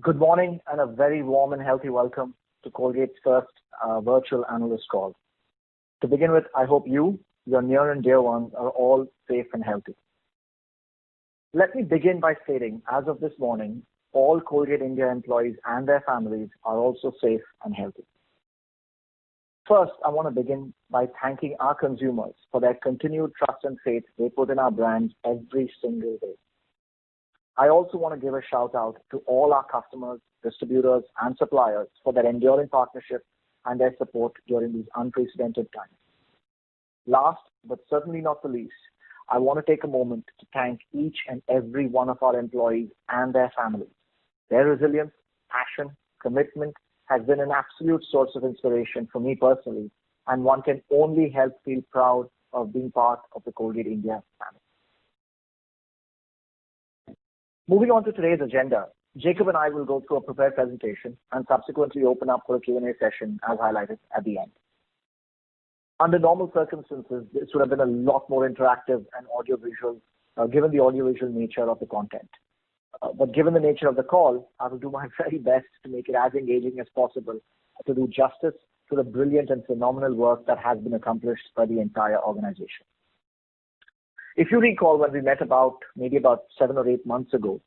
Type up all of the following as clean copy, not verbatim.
Good morning and a very warm and healthy welcome to Colgate's first virtual analyst call. To begin with, I hope you, your near and dear ones, are all safe and healthy. Let me begin by stating, as of this morning, all Colgate India employees and their families are also safe and healthy. First, I want to begin by thanking our consumers for their continued trust and faith they put in our brands every single day. I also want to give a shout out to all our customers, distributors, and suppliers for their enduring partnership and their support during these unprecedented times. Last, but certainly not the least, I want to take a moment to thank each and every one of our employees and their families. Their resilience, passion, commitment has been an absolute source of inspiration for me personally, and one can only help feel proud of being part of the Colgate India family. Moving on to today's agenda, Jacob and I will go through a prepared presentation and subsequently open up for a Q&A session as highlighted at the end. Under normal circumstances, this would have been a lot more interactive and audiovisual, given the audiovisual nature of the content. But given the nature of the call, I will do my very best to make it as engaging as possible to do justice to the brilliant and phenomenal work that has been accomplished by the entire organization. If you recall, when we met maybe about 7 or 8 months ago,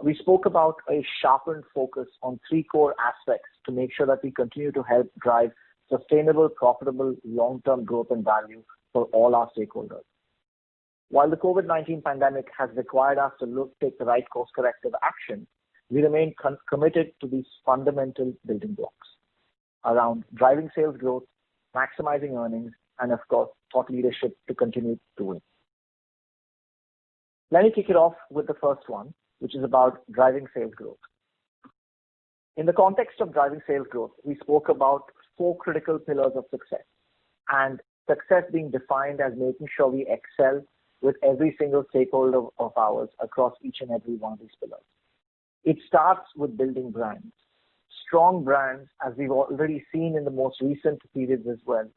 we spoke about a sharpened focus on 3 core aspects to make sure that we continue to help drive sustainable, profitable, long-term growth and value for all our stakeholders. While the COVID-19 pandemic has required us to take the right course corrective action, we remain committed to these fundamental building blocks around driving sales growth, maximizing earnings, and of course, thought leadership to continue doing. Let me kick it off with the first one, which is about driving sales growth. In the context of driving sales growth, we spoke about 4 critical pillars of success, and success being defined as making sure we excel with every single stakeholder of ours across each and every one of these pillars. It starts with building brands. Strong brands, as we've already seen in the most recent periods as well,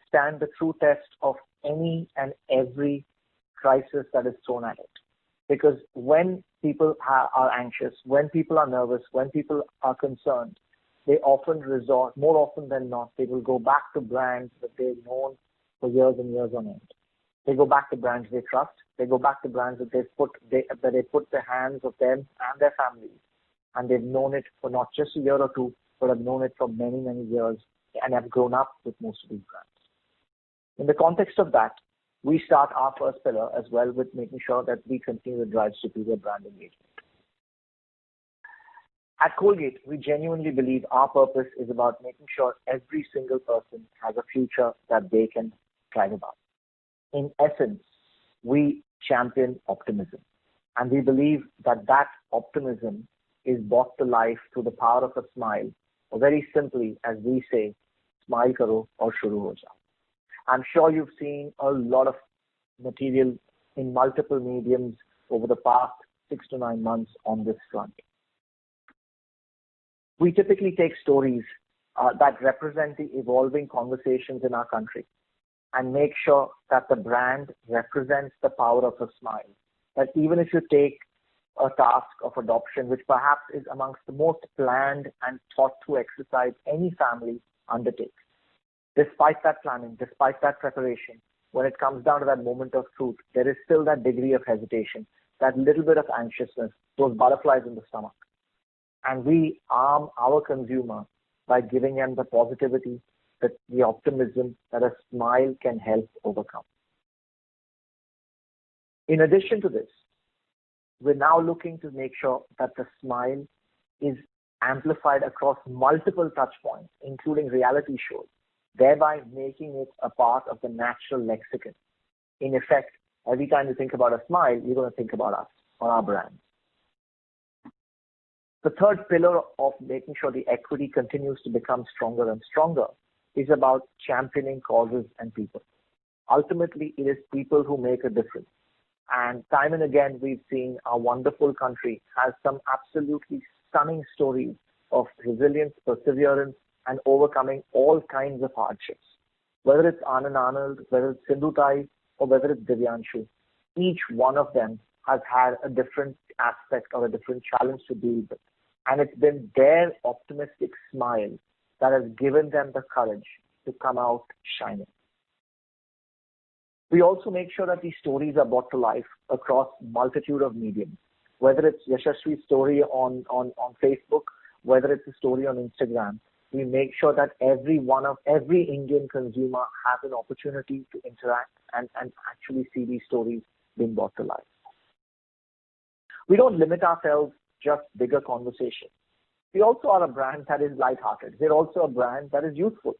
stand the true test of any and every crisis that is thrown at it. Because when people are anxious, when people are nervous, when people are concerned, they often resort, more often than not, they will go back to brands that they've known for years and years on end. They go back to brands they trust. They go back to brands that they put the hands of them and their families, and they've known it for not just a year or two, but have known it for many, many years and have grown up with most of these brands. In the context of that, we start our first pillar as well with making sure that we continue to drive superior brand engagement. At Colgate, we genuinely believe our purpose is about making sure every single person has a future that they can thrive about. In essence, we champion optimism, and we believe that that optimism is brought to life through the power of a smile, or very simply, as we say, smile karo aur shuru ho jao. I'm sure you've seen a lot of material in multiple mediums over the past 6 to 9 months on this front. We typically take stories that represent the evolving conversations in our country and make sure that the brand represents the power of a smile. That even if you take a task of adoption, which perhaps is amongst the most planned and thought through exercise any family undertakes, despite that planning, despite that preparation, when it comes down to that moment of truth, there is still that degree of hesitation, that little bit of anxiousness, those butterflies in the stomach. And we arm our consumer by giving them the positivity, the optimism that a smile can help overcome. In addition to this, we're now looking to make sure that the smile is amplified across multiple touch points, including reality shows, thereby making it a part of the natural lexicon. In effect, every time you think about a smile, you're going to think about us or our brand. The third pillar of making sure the equity continues to become stronger and stronger is about championing causes and people. Ultimately, it is people who make a difference. And time and again, we've seen our wonderful country has some absolutely stunning stories of resilience, perseverance, and overcoming all kinds of hardships. Whether it's Anand Arnold, whether it's Sindhu Tai, or whether it's Divyanshu, each one of them has had a different aspect or a different challenge to deal with. And it's been their optimistic smile that has given them the courage to come out shining. We also make sure that these stories are brought to life across multitude of mediums, whether it's Yashasvi's story on Facebook, whether it's a story on Instagram. We make sure that every Indian consumer has an opportunity to interact and actually see these stories being brought to life. We don't limit ourselves just bigger conversation. We also are a brand that is lighthearted. We're also a brand that is youthful.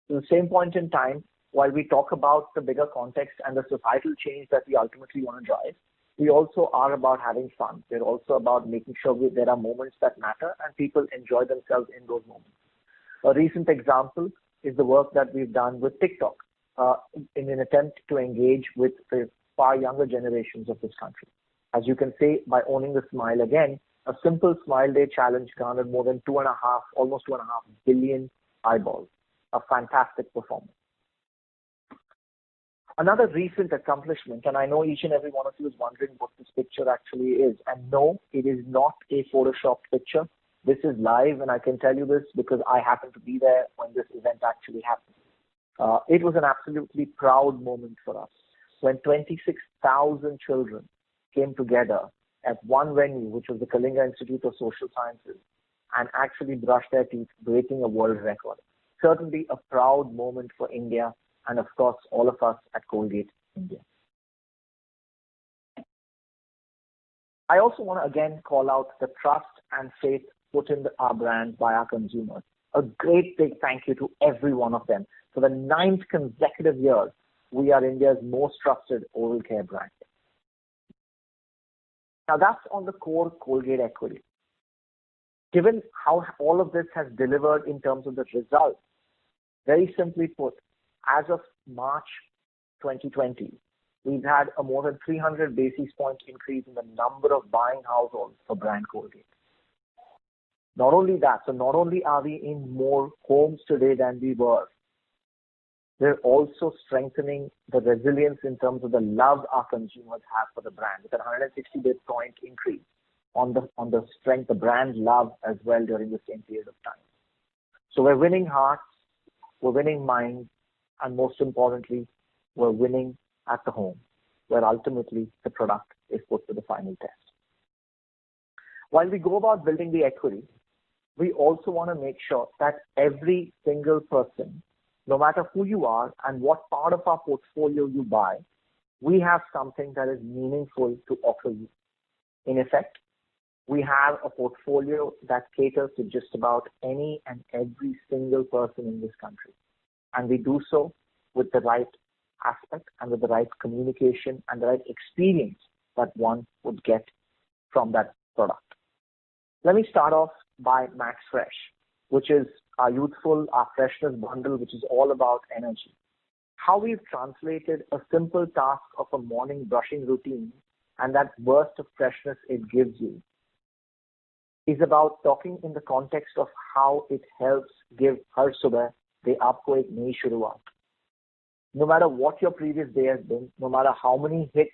At the same point in time, while we talk about the bigger context and the societal change that we ultimately want to drive, we also are about having fun. We're also about making sure there are moments that matter and people enjoy themselves in those moments. A recent example is the work that we've done with TikTok in an attempt to engage with the far younger generations of this country. As you can see, by owning the smile again, a simple Smile Day challenge garnered more than almost 2.5 billion eyeballs. A fantastic performance. Another recent accomplishment, and I know each and every one of you is wondering what this picture actually is. And no, it is not a photoshopped picture. This is live, and I can tell you this because I happened to be there when this event actually happened. It was an absolutely proud moment for us when 26,000 children came together at one venue, which was the Kalinga Institute of Social Sciences, and actually brushed their teeth, breaking a world record. Certainly a proud moment for India and, of course, all of us at Colgate India. I also want to again call out the trust and faith put in our brand by our consumers. A great big thank you to every one of them. For the 9th consecutive year, we are India's most trusted oral care brand. Now that's on the core Colgate equity. Given how all of this has delivered in terms of the results, very simply put, as of March 2020, we've had a more than 300 basis point increase in the number of buying households for brand Colgate. Not only that, so not only are we in more homes today than we were, we're also strengthening the resilience in terms of the love our consumers have for the brand, with a 160 basis point increase on the strength, the brand love as well during the same period of time. So we're winning hearts, we're winning minds, and most importantly, we're winning at the home, where ultimately the product is put to the final test. While we go about building the equity, we also want to make sure that every single person, no matter who you are and what part of our portfolio you buy, we have something that is meaningful to offer you. In effect, we have a portfolio that caters to just about any and every single person in this country. And we do so with the right aspect and with the right communication and the right experience that one would get from that product. Let me start off by Max Fresh, which is our youthful, our freshness bundle, which is all about energy. How we've translated a simple task of a morning brushing routine and that burst of freshness it gives you is about talking in the context of how it helps give har subah de aapko ek nayi shuruaat. No matter what your previous day has been, no matter how many hits,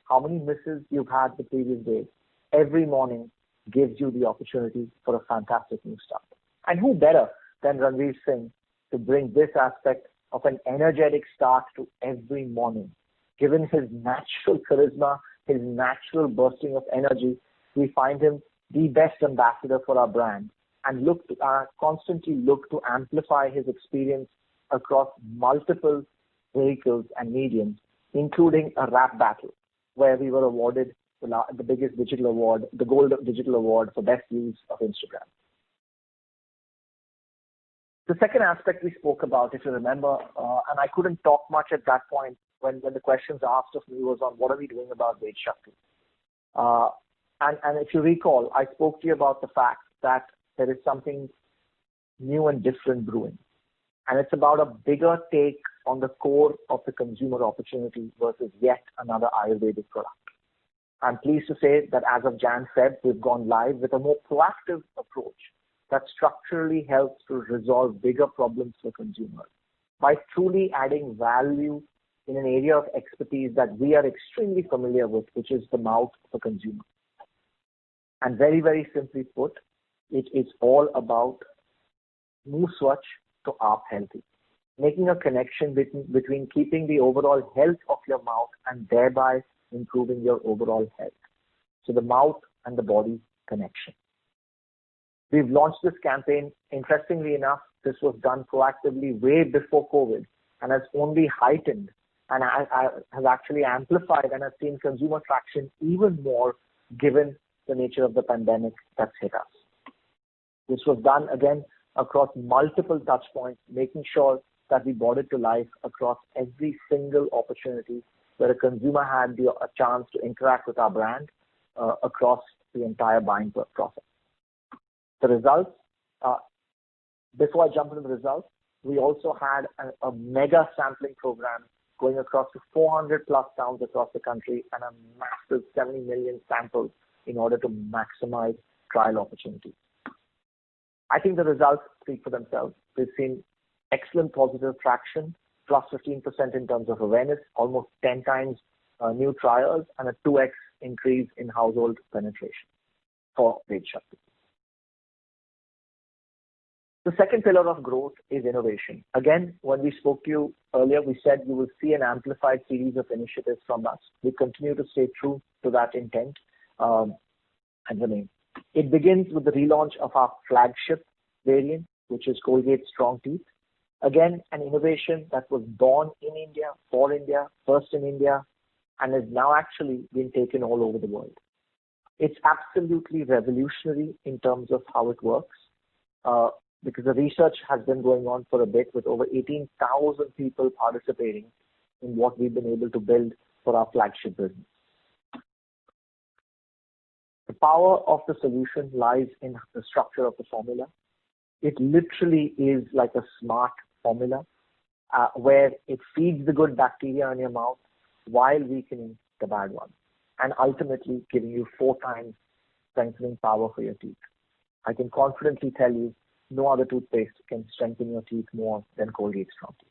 how many misses you've had the previous day, every morning gives you the opportunity for a fantastic new start. And who better than Ranveer Singh to bring this aspect of an energetic start to every morning. Given his natural charisma, his natural bursting of energy, we find him the best ambassador for our brand and constantly look to amplify his experience across multiple vehicles and mediums, including a rap battle, where we were awarded the biggest digital award, the Gold Digital Award for Best Use of Instagram. The second aspect we spoke about, if you remember, and I couldn't talk much at that point when the questions asked of me was on what are we doing about Ved Shakti. And if you recall, I spoke to you about the fact that there is something new and different brewing. And it's about a bigger take on the core of the consumer opportunity versus yet another Ayurvedic product. I'm pleased to say that as of Jan-Feb, we've gone live with a more proactive approach that structurally helps to resolve bigger problems for consumers by truly adding value in an area of expertise that we are extremely familiar with, which is the mouth of a consumer. And very, very simply put, it is all about Muh Swachh to Aap Healthy, making a connection between keeping the overall health of your mouth and thereby improving your overall health. So the mouth and the body connection. We've launched this campaign. Interestingly enough, this was done proactively way before COVID and has only heightened and has actually amplified and has seen consumer traction even more given the nature of the pandemic that's hit us. This was done again across multiple touch points, making sure that we brought it to life across every single opportunity where a consumer had a chance to interact with our brand across the entire buying process. The results, before I jump into the results, we also had a mega sampling program going across to 400 plus towns across the country and a massive 70 million samples in order to maximize trial opportunities. I think the results speak for themselves. We've seen excellent positive traction, plus 15% in terms of awareness, almost 10 times new trials, and a 2x increase in household penetration for Ved Shakti. The second pillar of growth is innovation. Again, when we spoke to you earlier, we said you will see an amplified series of initiatives from us. We continue to stay true to that intent and the name. It begins with the relaunch of our flagship variant, which is Colgate Strong Teeth. Again, an innovation that was born in India, for India, first in India, and is now actually being taken all over the world. It's absolutely revolutionary in terms of how it works, because the research has been going on for a bit with over 18,000 people participating in what we've been able to build for our flagship business. The power of the solution lies in the structure of the formula. It literally is like a smart formula where it feeds the good bacteria in your mouth while weakening the bad ones and ultimately giving you 4 times strengthening power for your teeth. I can confidently tell you no other toothpaste can strengthen your teeth more than Colgate Strong Teeth.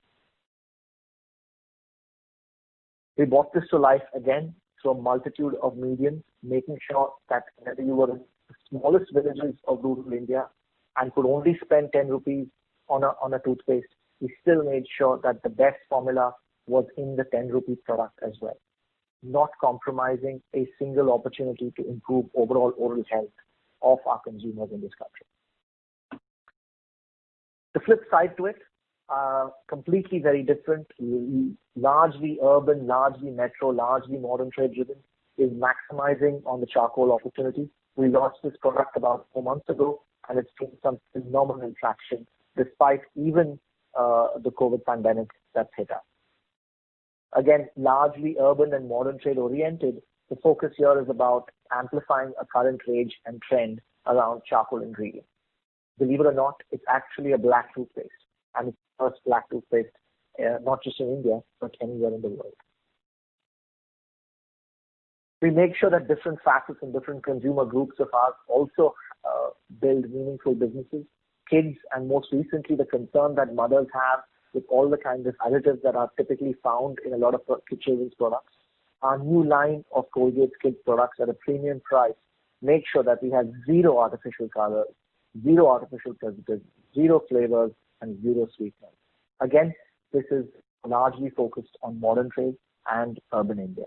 We brought this to life again through a multitude of mediums, making sure that whether you were in the smallest villages of rural India and could only spend 10 rupees on a toothpaste, we still made sure that the best formula was in the 10 rupee product as well, not compromising a single opportunity to improve overall oral health of our consumers in this country. The flip side to it, completely very different, largely urban, largely metro, largely modern trade driven, is maximizing on the charcoal opportunity. We launched this product about 4 months ago and it's seen some phenomenal traction despite even the COVID pandemic that's hit us. Again, largely urban and modern trade oriented, the focus here is about amplifying a current rage and trend around charcoal ingredients. Believe it or not, it's actually a black toothpaste, and it's the first black toothpaste, not just in India, but anywhere in the world. We make sure that different facets and different consumer groups of ours also build meaningful businesses. Kids, and most recently the concern that mothers have with all the kinds of additives that are typically found in a lot of children's products. Our new line of Colgate Kids products at a premium price make sure that we have 0 artificial colors, 0 artificial preservatives, 0 flavors, and 0 sweeteners. Again, this is largely focused on modern trade and urban India.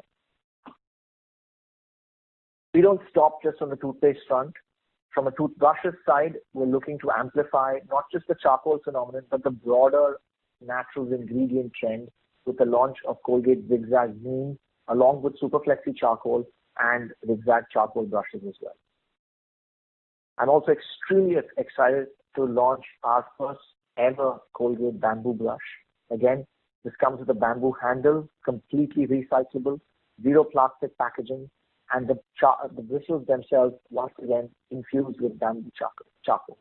We don't stop just on the toothpaste front. From a toothbrushes side, we're looking to amplify not just the charcoal phenomenon, but the broader natural ingredient trend with the launch of Colgate Zigzag Neem, along with Super Flexi Charcoal and Zigzag Charcoal brushes as well. I'm also extremely excited to launch our first ever Colgate Bamboo Brush. Again, this comes with a bamboo handle, completely recyclable, 0 plastic packaging, and the bristles themselves, once again, infused with bamboo charcoal.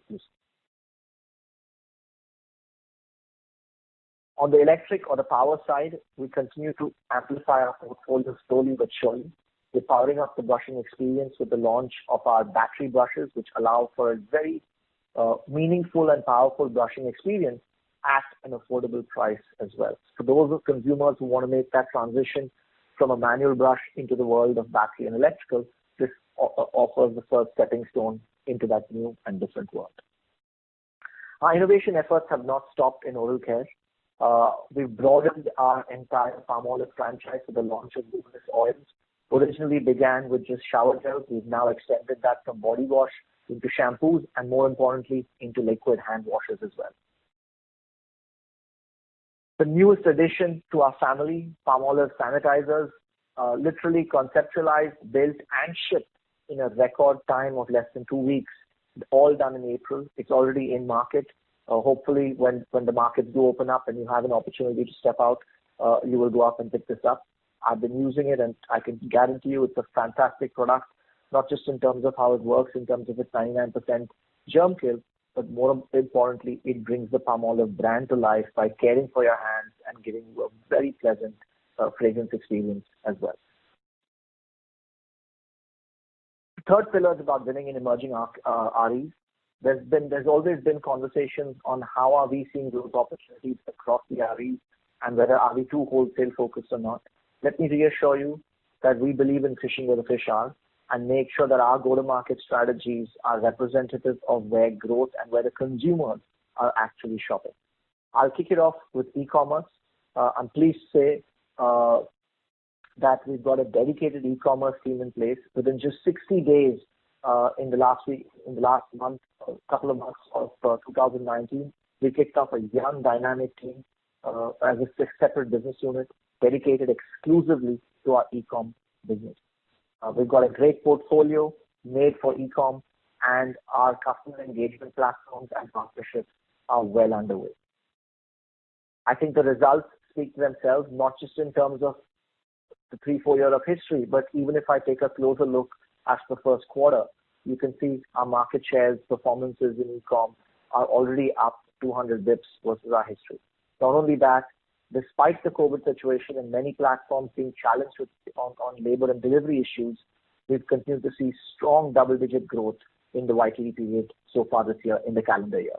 On the electric or the power side, we continue to amplify our portfolio slowly but surely. We're powering up the brushing experience with the launch of our battery brushes, which allow for a very meaningful and powerful brushing experience at an affordable price as well. For those of consumers who want to make that transition from a manual brush into the world of battery and electrical, this offers the first stepping stone into that new and different world. Our innovation efforts have not stopped in oral care. We've broadened our entire Palmolive franchise with the launch of luminous oils. Originally began with just shower gels. We've now extended that from body wash into shampoos and, more importantly, into liquid hand washes as well. The newest addition to our family, Palmolive sanitizers, literally conceptualized, built and shipped in a record time of less than 2 weeks, all done in April. It's already in market. Hopefully when the markets do open up and you have an opportunity to step out, you will go up and pick this up. I've been using it and I can guarantee you it's a fantastic product, not just in terms of how it works, in terms of its 99% germ kill, but more importantly, it brings the Palmolive brand to life by caring for your hands and giving you a very pleasant fragrance experience as well. The third pillar is about winning in emerging REs. There's always been conversations on how are we seeing growth opportunities across the REs and whether are we too wholesale focused or not. Let me reassure you that we believe in fishing where the fish are and make sure that our go-to-market strategies are representative of where growth and where the consumers are actually shopping. I'll kick it off with e-commerce. I'm pleased to say that we've got a dedicated e-commerce team in place. Within just 60 days in the last month, couple of months of 2019, we kicked off a young dynamic team as a separate business unit dedicated exclusively to our e-com business. We've got a great portfolio made for e-com and our customer engagement platforms and partnerships are well underway. I think the results speak to themselves, not just in terms of the 3-4 years of history, but even if I take a closer look at the first quarter, you can see our market shares, performances in e-com are already up 200 bips versus our history. Not only that, despite the COVID situation and many platforms being challenged on labor and delivery issues, we've continued to see strong double-digit growth in the YTD period so far this year in the calendar year.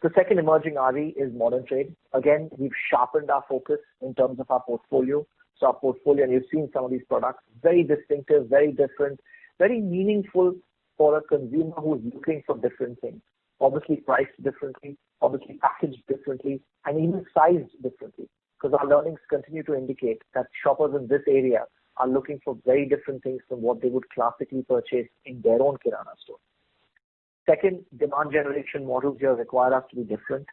The second emerging RE is modern trade. Again, we've sharpened our focus in terms of our portfolio. So our portfolio, and you've seen some of these products, very distinctive, very different, very meaningful for a consumer who's looking for different things. Obviously priced differently, obviously packaged differently, and even sized differently. Because our learnings continue to indicate that shoppers in this area are looking for very different things from what they would classically purchase in their own kirana store. Second, demand generation models here require us to be different.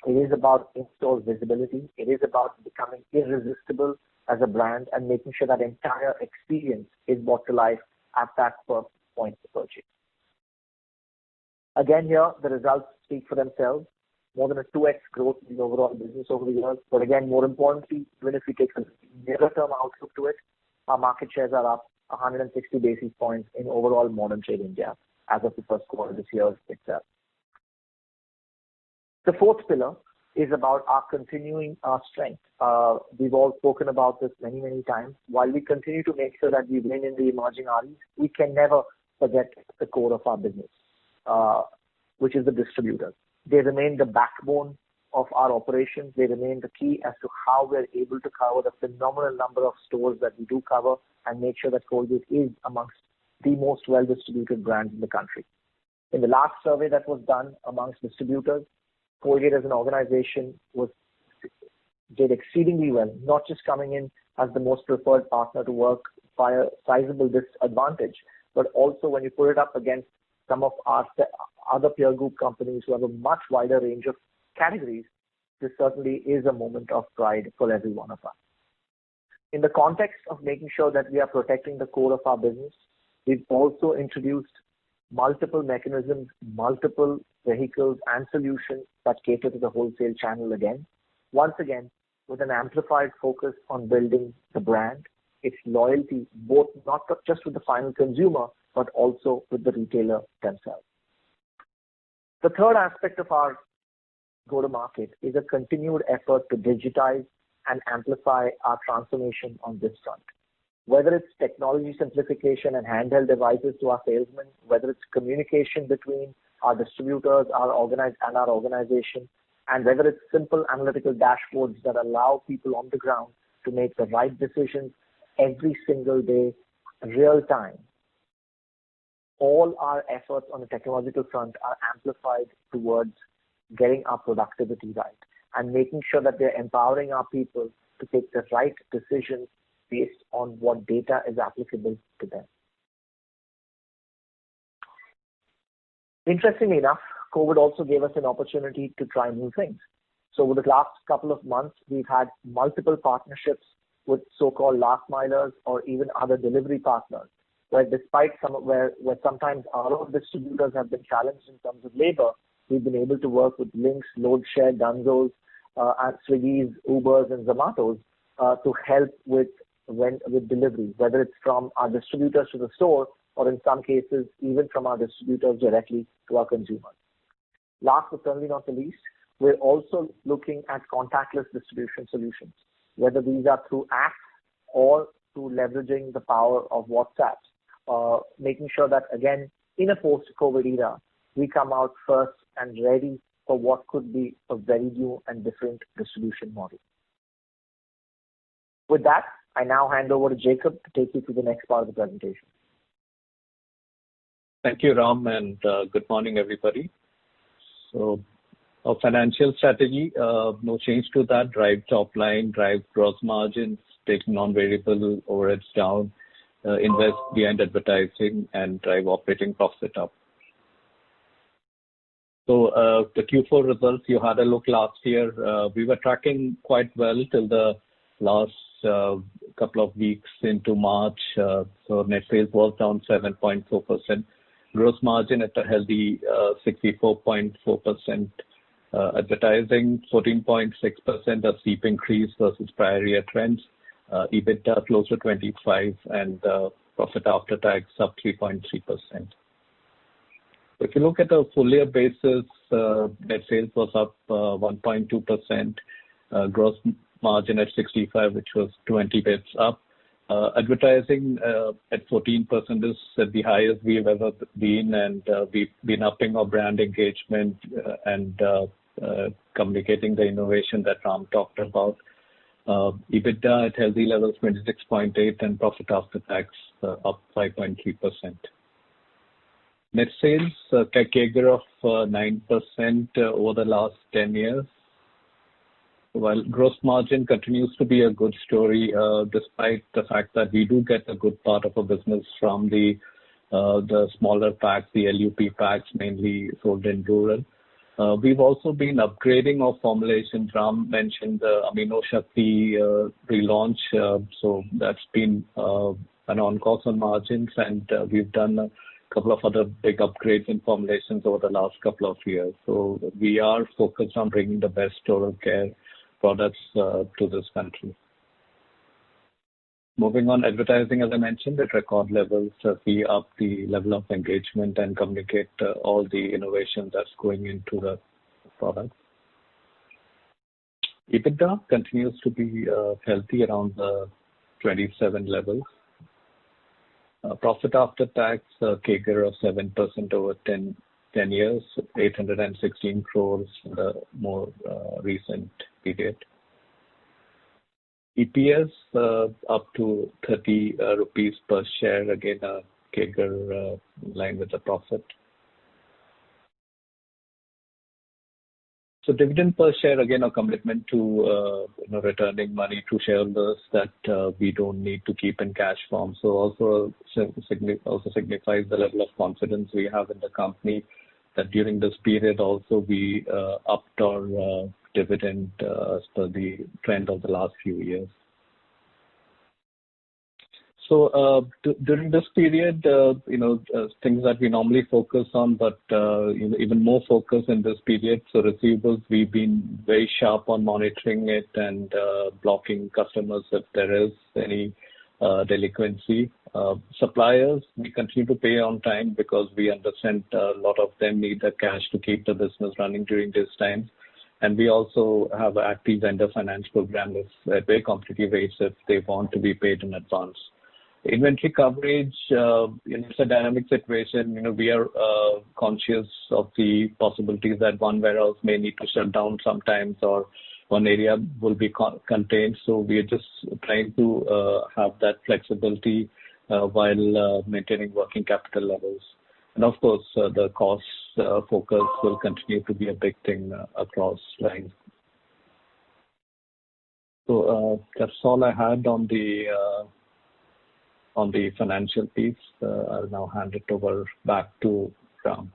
It is about in-store visibility. It is about becoming irresistible as a brand and making sure that entire experience is brought to life at that point of purchase. Again here, the results speak for themselves. More than a 2x growth in the overall business over the years. But again, more importantly, even if we take a nearer-term outlook to it, our market shares are up 160 basis points in overall modern trade India as of the first quarter this year itself. The fourth pillar is about our continuing our strength. We've all spoken about this many, many times. While we continue to make sure that we win in the emerging REs, we can never forget the core of our business, which is the distributors. They remain the backbone of our operations. They remain the key as to how we're able to cover the phenomenal number of stores that we do cover and make sure that Colgate is amongst the most well-distributed brands in the country. In the last survey that was done amongst distributors, Colgate as an organization did exceedingly well, not just coming in as the most preferred partner to work by a sizable disadvantage, but also when you put it up against some of our other peer group companies who have a much wider range of categories, this certainly is a moment of pride for every one of us. In the context of making sure that we are protecting the core of our business, we've also introduced multiple mechanisms, multiple vehicles and solutions that cater to the wholesale channel again. Once again, with an amplified focus on building the brand, its loyalty, both not just with the final consumer, but also with the retailer themselves. The third aspect of our go-to-market is a continued effort to digitize and amplify our transformation on this front. Whether it's technology simplification and handheld devices to our salesmen, whether it's communication between our distributors, our organization, and whether it's simple analytical dashboards that allow people on the ground to make the right decisions every single day, real time. all our efforts on the technological front are amplified towards getting our productivity right and making sure that we're empowering our people to take the right decisions based on what data is applicable to them. Interestingly enough, COVID also gave us an opportunity to try new things. So over the last couple of months, we've had multiple partnerships with so-called last milers or even other delivery partners, where despite where sometimes our own distributors have been challenged in terms of labor, we've been able to work with Links, LoadShare, Dunzos, and Swiggy's, Ubers, and Zomatos to help with delivery, whether it's from our distributors to the store or in some cases even from our distributors directly to our consumers. Last but certainly not the least, we're also looking at contactless distribution solutions, whether these are through apps or through leveraging the power of WhatsApp, making sure that, again, in a post-COVID era, we come out first and ready for what could be a very new and different distribution model. With that, I now hand over to Jacob to take you through the next part of the presentation. Thank you, Ram, and good morning, everybody. So, our financial strategy, no change to that. Drive top line, drive gross margins, take non-variable overheads down, invest behind advertising, and drive operating profit up. So, the Q4 results, you had a look last year. We were tracking quite well till the last couple of weeks into March. So, net sales was down 7.4%. Gross margin at a healthy 64.4%. Advertising 14.6%, a steep increase versus prior year trends. EBITDA close to 25%, and profit after tax up 3.3%. If you look at a full year basis, net sales was up 1.2%. Gross margin at 65%, which was 20 bits up. Advertising at 14% is at the highest we've ever been, and we've been upping our brand engagement and communicating the innovation that Ram talked about. EBITDA at healthy levels, 26.8%, and profit after tax up 5.3%. Net sales, CAGR of 9% over the last 10 years. While gross margin continues to be a good story, despite the fact that we do get a good part of our business from the smaller packs, the LUP packs, mainly sold in rural. We've also been upgrading our formulations. Ram mentioned the Amino Shakti relaunch, so that's been an on-course on margins, and we've done a couple of other big upgrades in formulations over the last couple of years. So we are focused on bringing the best oral care products to this country. Moving on, advertising, as I mentioned, at record levels, we up the level of engagement and communicate all the innovation that's going into the products. EBITDA continues to be healthy around the 27 levels. Profit after tax, CAGR of 7% over 10 years, 816 crores in the more recent period. EPS up to 30 rupees per share, again a CAGR in line with the profit. So dividend per share, again a commitment to returning money to shareholders that we don't need to keep in cash form. So also signifies the level of confidence we have in the company, that during this period also we upped our dividend as per the trend of the last few years. So during this period, things that we normally focus on, but even more focus in this period. So receivables, we've been very sharp on monitoring it and blocking customers if there is any delinquency. Suppliers, we continue to pay on time because we understand a lot of them need the cash to keep the business running during this time. And we also have an active vendor finance program at very competitive rates if they want to be paid in advance. Inventory coverage, it's a dynamic situation. We are conscious of the possibilities that one warehouse may need to shut down sometimes, or one area will be contained. So we are just trying to have that flexibility while maintaining working capital levels. And of course, the cost focus will continue to be a big thing across lines. So that's all I had on the financial piece. I'll now hand it over back to Ram.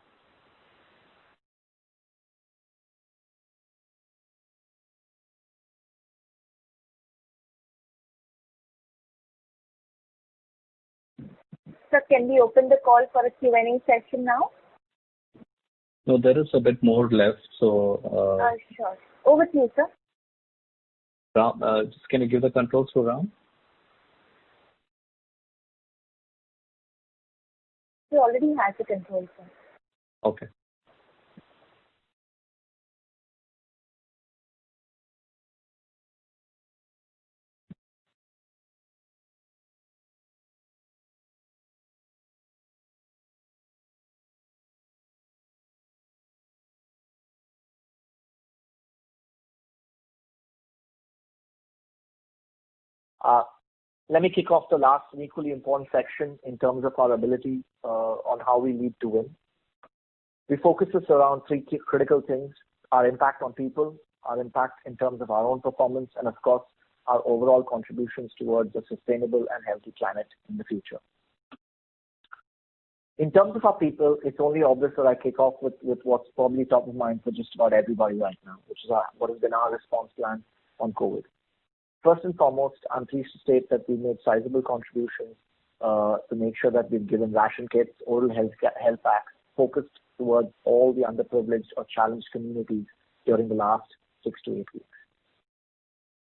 So can we open the call for a Q&A session now? No, there is a bit more left. So sure. Over to you, sir. Ram, just can you give the controls to Ram? He already has the control, sir. Okay. Let me kick off the last and equally important section in terms of our ability on how we lead to win. We focus this around three key critical things: our impact on people, our impact in terms of our own performance, and of course, our overall contributions towards a sustainable and healthy planet in the future. In terms of our people, it's only obvious that I kick off with what's probably top of mind for just about everybody right now, which is what has been our response plan on COVID. First and foremost, I'm pleased to state that we made sizable contributions to make sure that we've given ration kits, oral health packs focused towards all the underprivileged or challenged communities during the last 6 to 8 weeks.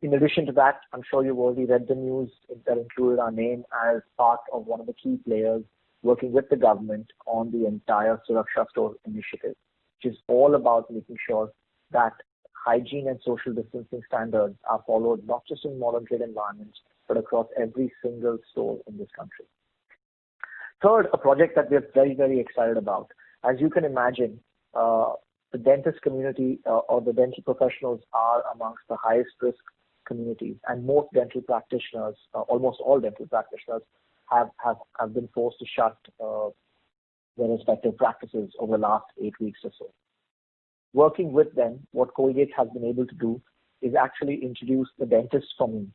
In addition to that, I'm sure you've already read the news that included our name as part of one of the key players working with the government on the entire Suraksha Store initiative, which is all about making sure that hygiene and social distancing standards are followed not just in modern trade environments, but across every single store in this country. Third, a project that we're very, very excited about. As you can imagine, the dentist community or the dental professionals are amongst the highest risk communities, and most dental practitioners, almost all dental practitioners, have been forced to shut their respective practices over the last 8 weeks or so. Working with them, what Colgate has been able to do is actually introduce the Dentist for Me,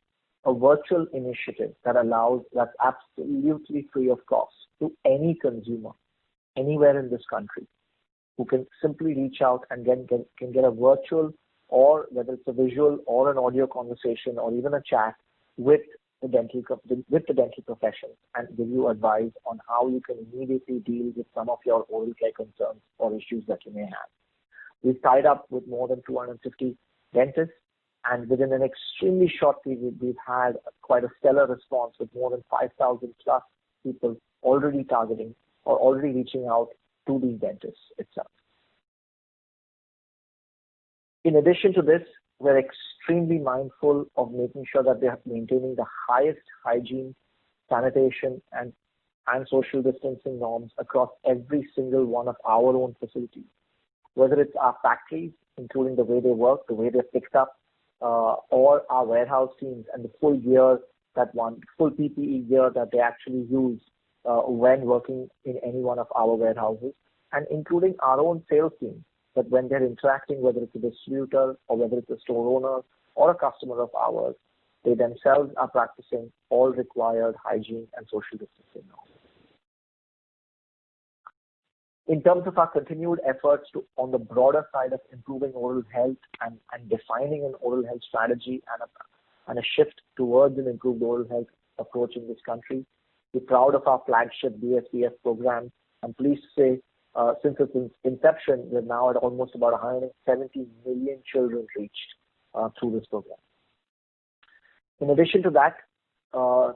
a virtual initiative that's absolutely free of cost to any consumer anywhere in this country who can simply reach out and can get a virtual, or whether it's a visual or an audio conversation or even a chat with the dental profession and give you advice on how you can immediately deal with some of your oral care concerns or issues that you may have. We've tied up with more than 250 dentists, and within an extremely short period, we've had quite a stellar response with more than 5,000 plus people already targeting or already reaching out to these dentists itself. In addition to this, we're extremely mindful of making sure that they're maintaining the highest hygiene, sanitation, and social distancing norms across every single one of our own facilities. Whether it's our factories, including the way they work, the way they're picked up, or our warehouse teams and the full PPE gear that they actually use when working in any one of our warehouses, and including our own sales team, that when they're interacting, whether it's a distributor or whether it's a store owner or a customer of ours, they themselves are practicing all required hygiene and social distancing norms. In terms of our continued efforts on the broader side of improving oral health and defining an oral health strategy and a shift towards an improved oral health approach in this country, we're proud of our flagship BSBF program. I'm pleased to say, since its inception, we're now at almost about 170 million children reached through this program. In addition to that,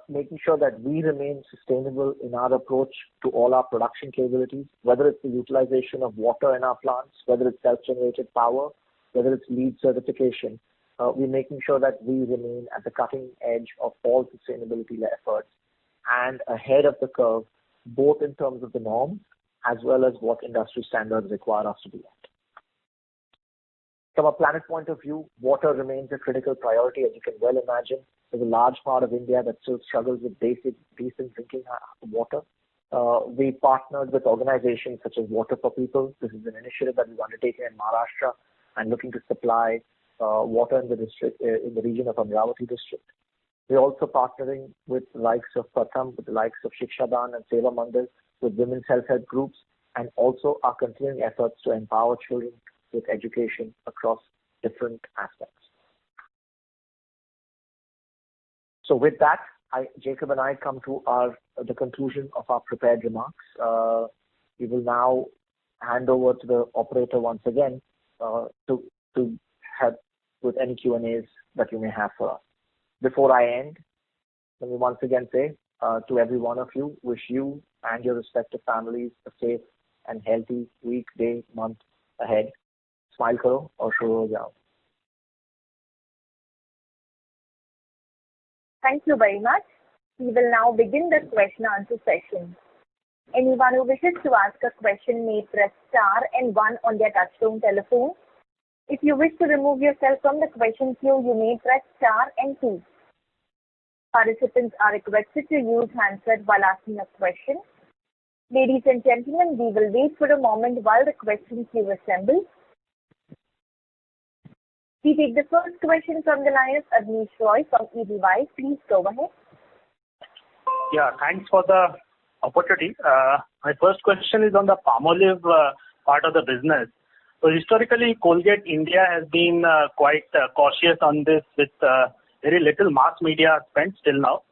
making sure that we remain sustainable in our approach to all our production capabilities, whether it's the utilization of water in our plants, whether it's self-generated power, whether it's LEED certification, we're making sure that we remain at the cutting edge of all sustainability efforts and ahead of the curve, both in terms of the norms as well as what industry standards require us to be at. From a planet point of view, water remains a critical priority, as you can well imagine. There's a large part of India that still struggles with decent drinking water. We partnered with organizations such as Water for People. This is an initiative that we've undertaken in Maharashtra and looking to supply water in the district, in the region of Amravati district. We're also partnering with the likes of Pratham, with the likes of Shikshadan and Seva Mandir, with women's self-help groups, and also our continuing efforts to empower children with education across different aspects. So with that, Jacob and I come to the conclusion of our prepared remarks. We will now hand over to the operator once again to help with any Q&As that you may have for us. Before I end, let me once again say to every one of you, wish you and your respective families a safe and healthy week, day, month ahead. Smile karo aur shuru ho jao. Thank you very much. We will now begin the question answer session. Anyone who wishes to ask a question may press star and 1 on their touchtone telephone. If you wish to remove yourself from the question queue, you may press star and 2. Participants are requested to use handset while asking a question. Ladies and gentlemen, we will wait for a moment while the question queue assembles. We take the first question from the line of Abneesh Roy from EY. Please go ahead. Yeah, thanks for the opportunity. My first question is on the Palmolive part of the business. So historically, Colgate India has been quite cautious on this with very little mass media spent till now.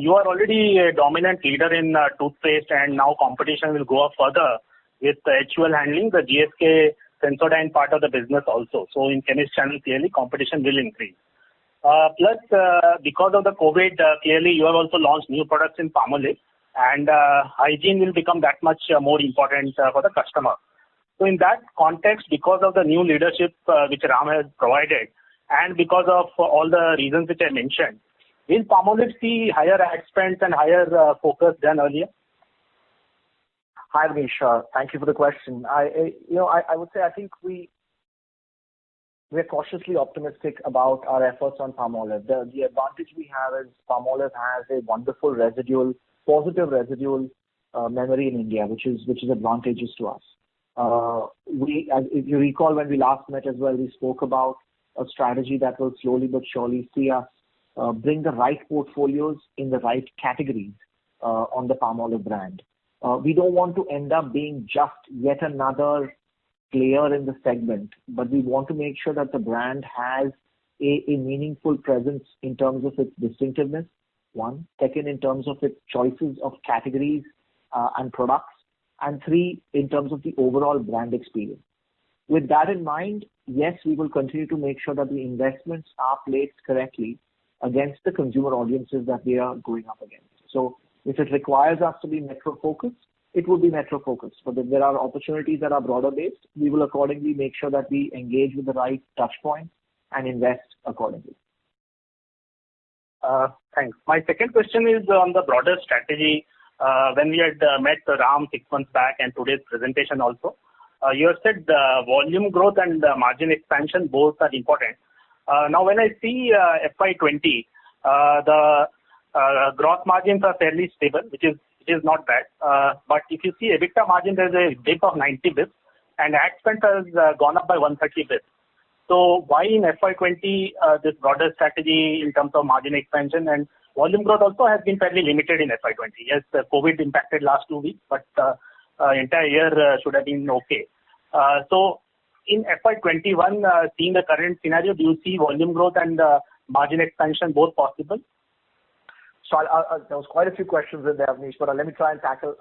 You are already a dominant leader in toothpaste, and now competition will go up further with HUL handling the GSK Sensodyne part of the business also. So in chemist channel, clearly competition will increase. Plus, because of the COVID, clearly you have also launched new products in Palmolive, and hygiene will become that much more important for the customer. So in that context, because of the new leadership which Ram has provided, and because of all the reasons which I mentioned, will Palmolive see higher ad spends and higher focus than earlier? Hi, Abneesh. Thank you for the question. I would say I think we're cautiously optimistic about our efforts on Palmolive. The advantage we have is Palmolive has a wonderful positive residual memory in India, which is advantageous to us. If you recall, when we last met as well, we spoke about a strategy that will slowly but surely see us bring the right portfolios in the right categories on the Palmolive brand. We don't want to end up being just yet another player in the segment, but we want to make sure that the brand has a meaningful presence in terms of its distinctiveness, one. Second, in terms of its choices of categories and products. And 3, in terms of the overall brand experience. With that in mind, yes, we will continue to make sure that the investments are placed correctly against the consumer audiences that we are going up against. So if it requires us to be metro-focused, it will be metro-focused. But if there are opportunities that are broader-based, we will accordingly make sure that we engage with the right touch points and invest accordingly. Thanks. My second question is on the broader strategy. When we had met Ram 6 months back and today's presentation also, you have said volume growth and margin expansion both are important. Now when I see FY20, the gross margins are fairly stable, which is not bad. But if you see EBITDA margin, there's a dip of 90 bits, and ad spend has gone up by 130 bits. So why in FY20 this broader strategy in terms of margin expansion, and volume growth also has been fairly limited in FY20. Yes, COVID impacted last 2 weeks, but entire year should have been okay. So in FY21, seeing the current scenario, do you see volume growth and margin expansion both possible? So there was quite a few questions in there, Abneesh, but let me try and tackle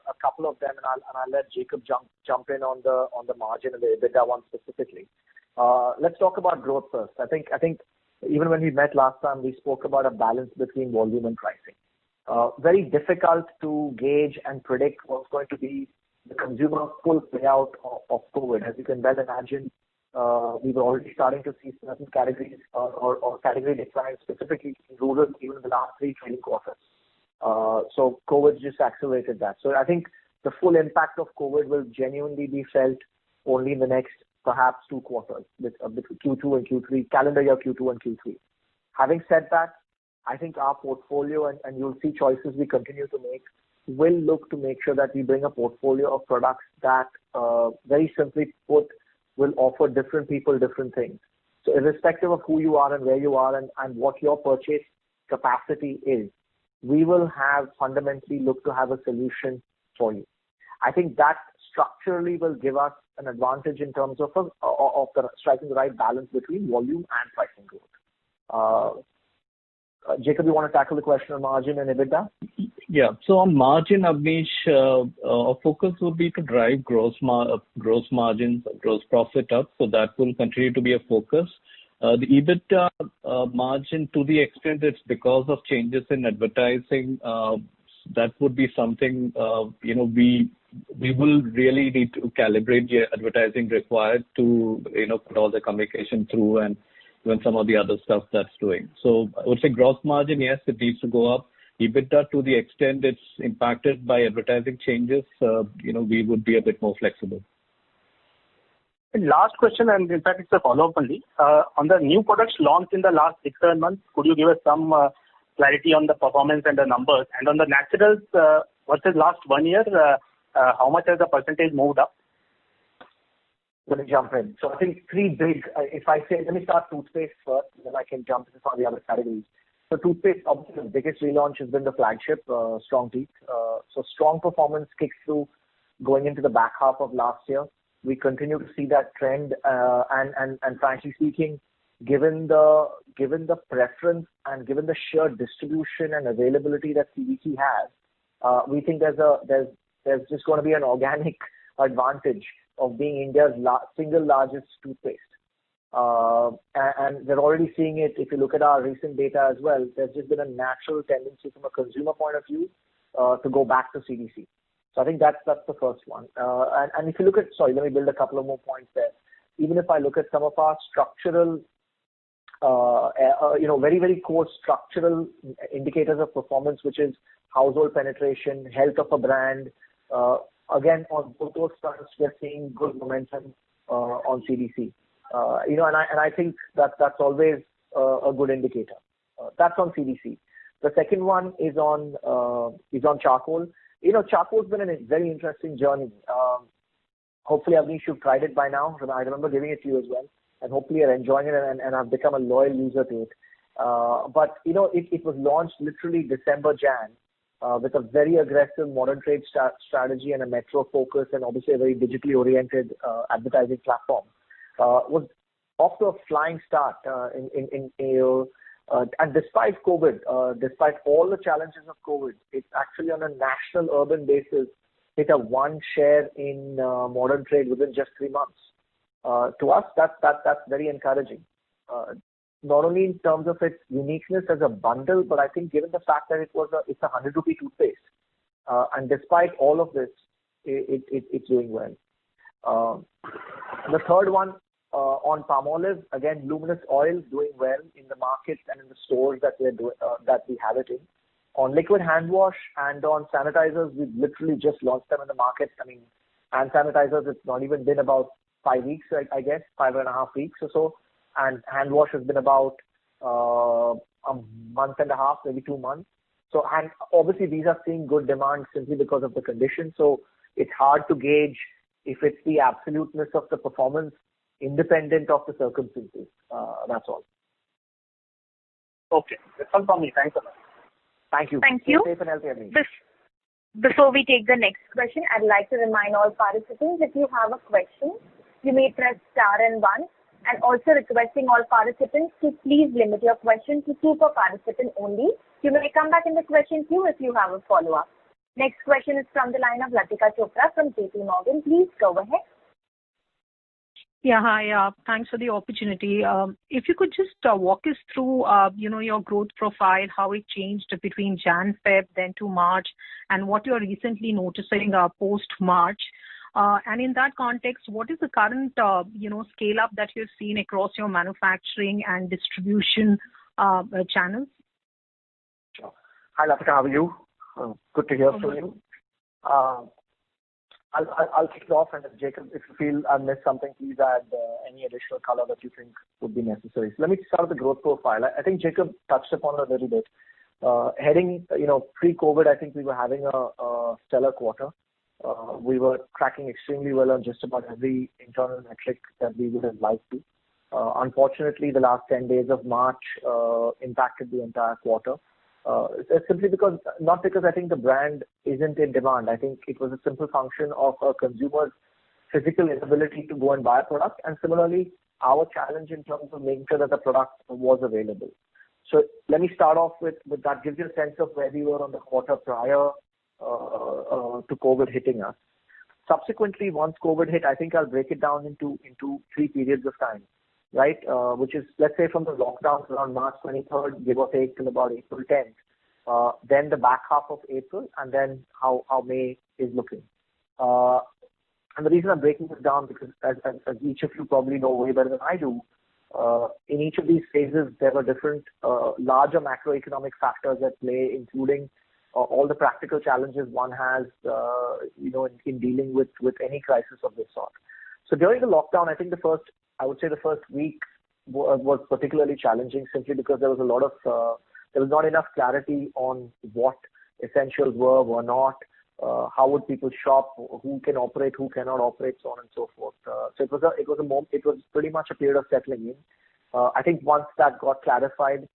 a couple of them, and I'll let Jacob jump in on the margin and the EBITDA one specifically. Let's talk about growth first. I think even when we met last time, we spoke about a balance between volume and pricing. Very difficult to gauge and predict what's going to be the consumer full payout of COVID. As you can well imagine, we were already starting to see certain categories or category declines, specifically in rural, even in the last 3 trading quarters. So COVID just accelerated that. So I think the full impact of COVID will genuinely be felt only in the next perhaps 2 quarters, between Q2 and Q3, calendar year Q2 and Q3. Having said that, I think our portfolio, and you'll see choices we continue to make, will look to make sure that we bring a portfolio of products that, very simply put, will offer different people different things. So irrespective of who you are and where you are and what your purchase capacity is, we will have fundamentally look to have a solution for you. I think that structurally will give us an advantage in terms of striking the right balance between volume and pricing growth. Jacob, you want to tackle the question on margin and EBITDA? Yeah. So on margin, Avnish, our focus would be to drive gross margins, gross profit up. So that will continue to be a focus. The EBITDA margin, to the extent it's because of changes in advertising, that would be something, we will really need to calibrate the advertising required to, put all the communication through and even some of the other stuff that's doing. So I would say gross margin, yes, it needs to go up. EBITDA, to the extent it's impacted by advertising changes, we would be a bit more flexible. And last question, and in fact, it's a follow-up only. On the new products launched in the last 6-7 months, could you give us some clarity on the performance and the numbers? And on the naturals versus last 1 year, how much has the percentage moved up? Let me jump in. So I think three big, let me start toothpaste first, then I can jump into some of the other categories. So toothpaste, obviously the biggest relaunch has been the flagship, Strong Teeth. So strong performance kicks through going into the back half of last year. We continue to see that trend, and frankly speaking, given the preference and given the sheer distribution and availability that CVC has, we think there's just going to be an organic advantage of being India's single largest toothpaste. And we're already seeing it. If you look at our recent data as well, there's just been a natural tendency from a consumer point of view to go back to CDC. So I think that's the first one. And if you look at, let me build a couple of more points there. Even if I look at some of our structural, very, very core structural indicators of performance, which is household penetration, health of a brand, again, on both those fronts, we're seeing good momentum on CDC. And I think that's always a good indicator. That's on CDC. The second one is on charcoal. Charcoal's been a very interesting journey. Hopefully, Avnish, you've tried it by now. I remember giving it to you as well. And hopefully you're enjoying it and I've become a loyal user to it. But it was launched literally December, Jan, with a very aggressive modern trade strategy and a metro focus and obviously a very digitally oriented advertising platform. Was off to a flying start and despite COVID, despite all the challenges of COVID, it's actually on a national urban basis hit a 1 share in modern trade within just 3 months. To us, that's very encouraging. Not only in terms of its uniqueness as a bundle, but I think given the fact that it's a 100 rupee toothpaste, and despite all of this, it's doing well. The third one on Palmolive, again, luminous oil doing well in the markets and in the stores that we have it in. On liquid hand wash and on sanitizers, we've literally just launched them in the market. I mean, hand sanitizers, it's not even been about 5 weeks, I guess, 5.5 weeks or so. And hand wash has been about a month and a half, maybe 2 months. So, and obviously these are seeing good demand simply because of the condition. So it's hard to gauge if it's the absoluteness of the performance independent of the circumstances. That's all. Okay. That's all from me. Thanks a lot. Thank you. Thank you. Stay safe and healthy, Avnish. Before we take the next question, I'd like to remind all participants, if you have a question, you may press star and 1, and also requesting all participants to please limit your question to 2 per participant only. You may come back in the question queue if you have a follow-up. Next question is from the line of Latika Chopra from JP Morgan. Please go ahead. Yeah, hi. Thanks for the opportunity. If you could just walk us through, your growth profile, how it changed between Jan, Feb, then to March, and what you're recently noticing post-March. And in that context, what is the current, scale up that you're seeing across your manufacturing and distribution channels? Sure. Hi, Latika. How are you? Good to hear from you. I'll kick it off, and if Jacob, if you feel I missed something, please add any additional color that you think would be necessary. So let me start with the growth profile. I think Jacob touched upon it a little bit. Heading, pre-COVID, I think we were having a stellar quarter. We were tracking extremely well on just about every internal metric that we would have liked to. Unfortunately, the last 10 days of March impacted the entire quarter. Simply not because I think the brand isn't in demand. I think it was a simple function of a consumer's physical inability to go and buy a product, and similarly, our challenge in terms of making sure that the product was available. So let me start off with that gives you a sense of where we were on the quarter prior to COVID hitting us. Subsequently, once COVID hit, I think I'll break it down into 3 periods of time, right? Which is, let's say, from the lockdowns around March 23rd, give or take, till about April 10th. Then the back half of April, and then how May is looking. And the reason I'm breaking this down, because as each of you probably know way better than I do, in each of these phases, there were different larger macroeconomic factors at play, including all the practical challenges one has, in dealing with any crisis of this sort. So during the lockdown, I think the first week was particularly challenging, simply because there was not enough clarity on what essentials were not, how would people shop, who can operate, who cannot operate, so on and so forth. So it was pretty much a period of settling in. I think once that got clarified,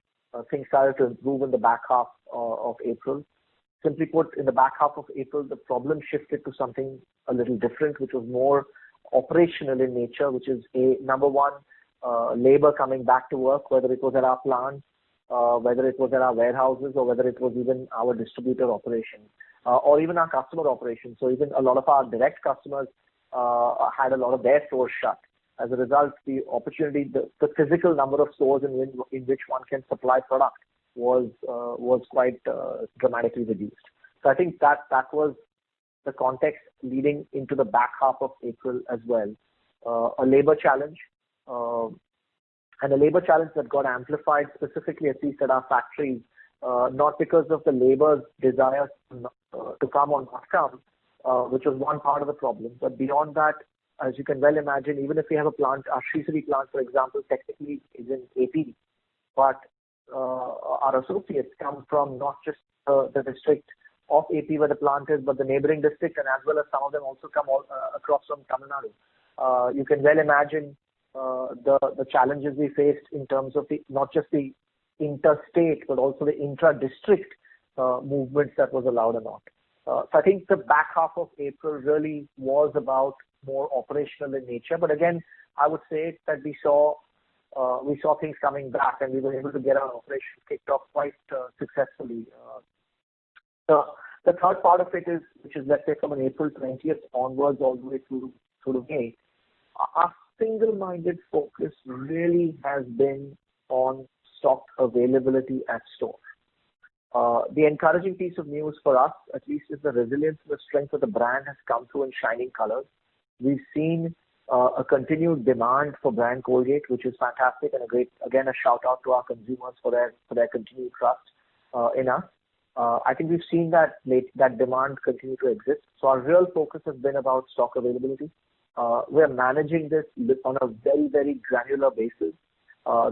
things started to improve in the back half of April. Simply put, in the back half of April, the problem shifted to something a little different, which was more operational in nature, which is number one, labor coming back to work, whether it was at our plants, whether it was at our warehouses, or whether it was even our distributor operations, or even our customer operations. So even a lot of our direct customers had a lot of their stores shut. As a result, the opportunity, the physical number of stores in which one can supply product was quite dramatically reduced. So I think that was the context leading into the back half of April as well. A labor challenge, and a labor challenge that got amplified specifically, at least at our factories, not because of the labor's desire to come or not come, which was one part of the problem. But beyond that, as you can well imagine, even if we have a plant, our Sri City plant, for example, technically is in AP, but our associates come from not just the district of AP where the plant is, but the neighboring district, and as well as some of them also come across from Tamil Nadu. You can well imagine the challenges we faced in terms of not just the interstate, but also the intra-district movements that was allowed or not. So I think the back half of April really was about more operational in nature. But again, I would say that we saw things coming back, and we were able to get our operations kicked off quite successfully. The third part of it is, which is, let's say, from an April 20th onwards all the way through to May, our single-minded focus really has been on stock availability at store. The encouraging piece of news for us, at least, is the resilience and the strength of the brand has come through in shining colors. We've seen a continued demand for brand Colgate, which is fantastic, and a shout out to our consumers for their continued trust in us. I think we've seen that demand continue to exist. So our real focus has been about stock availability. We're managing this on a very, very granular basis.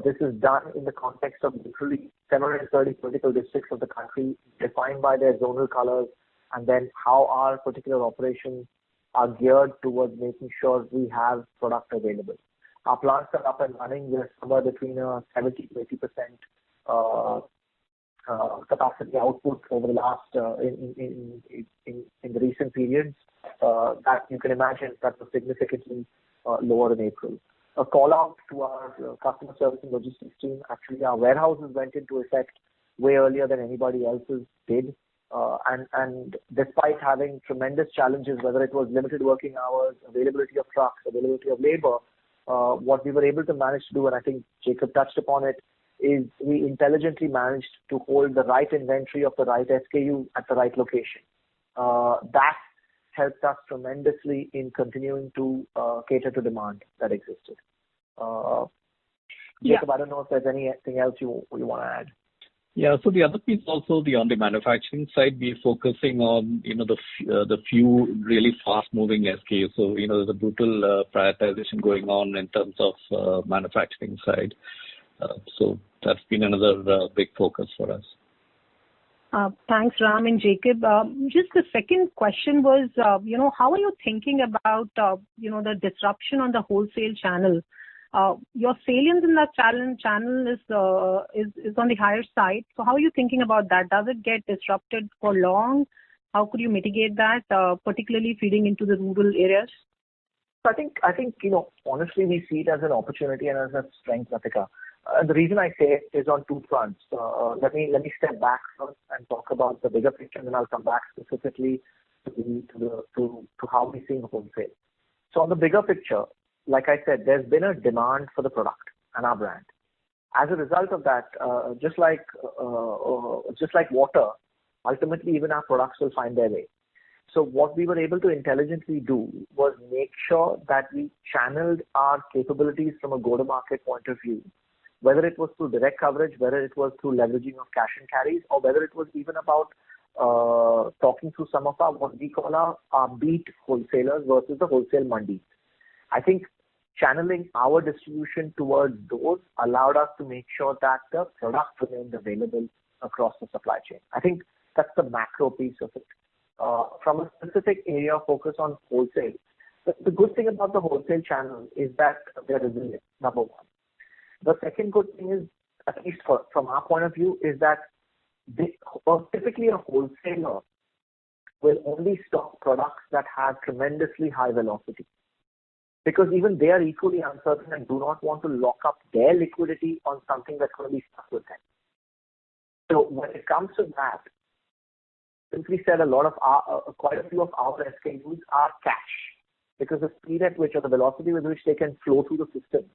This is done in the context of literally 730 political districts of the country, defined by their zonal colors, and then how our particular operations are geared towards making sure we have product available. Our plants are up and running. We're somewhere between 70 to 80% capacity output over the last in the recent periods. That you can imagine that was significantly lower in April. A call out to our customer service and logistics team. Actually, our warehouses went into effect way earlier than anybody else's did. And despite having tremendous challenges, whether it was limited working hours, availability of trucks, availability of labor, what we were able to manage to do, and I think Jacob touched upon it, is we intelligently managed to hold the right inventory of the right SKU at the right location. That helped us tremendously in continuing to cater to demand that existed. Jacob, I don't know if there's anything else you want to add. Yeah. So the other piece also on the manufacturing side, we're focusing on the few really fast-moving SKUs. So there's a brutal prioritization going on in terms of manufacturing side. So that's been another big focus for us. Thanks, Ram and Jacob. Just the second question was, how are you thinking about, the disruption on the wholesale channel? Your salience in that channel is on the higher side. So how are you thinking about that? Does it get disrupted for long? How could you mitigate that, particularly feeding into the rural areas? I think honestly, we see it as an opportunity and as a strength, Latika. The reason I say it is on two fronts. Let me step back first and talk about the bigger picture, and then I'll come back specifically to how we see wholesale. So on the bigger picture, like I said, there's been a demand for the product and our brand. As a result of that, just like water, ultimately even our products will find their way. So what we were able to intelligently do was make sure that we channeled our capabilities from a go-to-market point of view, whether it was through direct coverage, whether it was through leveraging of cash and carries, or whether it was even about talking to some of our, what we call our beat wholesalers versus the wholesale mandis. I think channeling our distribution towards those allowed us to make sure that the product remained available across the supply chain. I think that's the macro piece of it. From a specific area of focus on wholesale, the good thing about the wholesale channel is that they're resilient, number one. The second good thing is, at least from our point of view, is that typically a wholesaler will only stock products that have tremendously high velocity, because even they are equally uncertain and do not want to lock up their liquidity on something that's going to be stuck with them. So when it comes to that, since we said quite a few of our SKUs are cash, because the speed at which or the velocity with which they can flow through the system,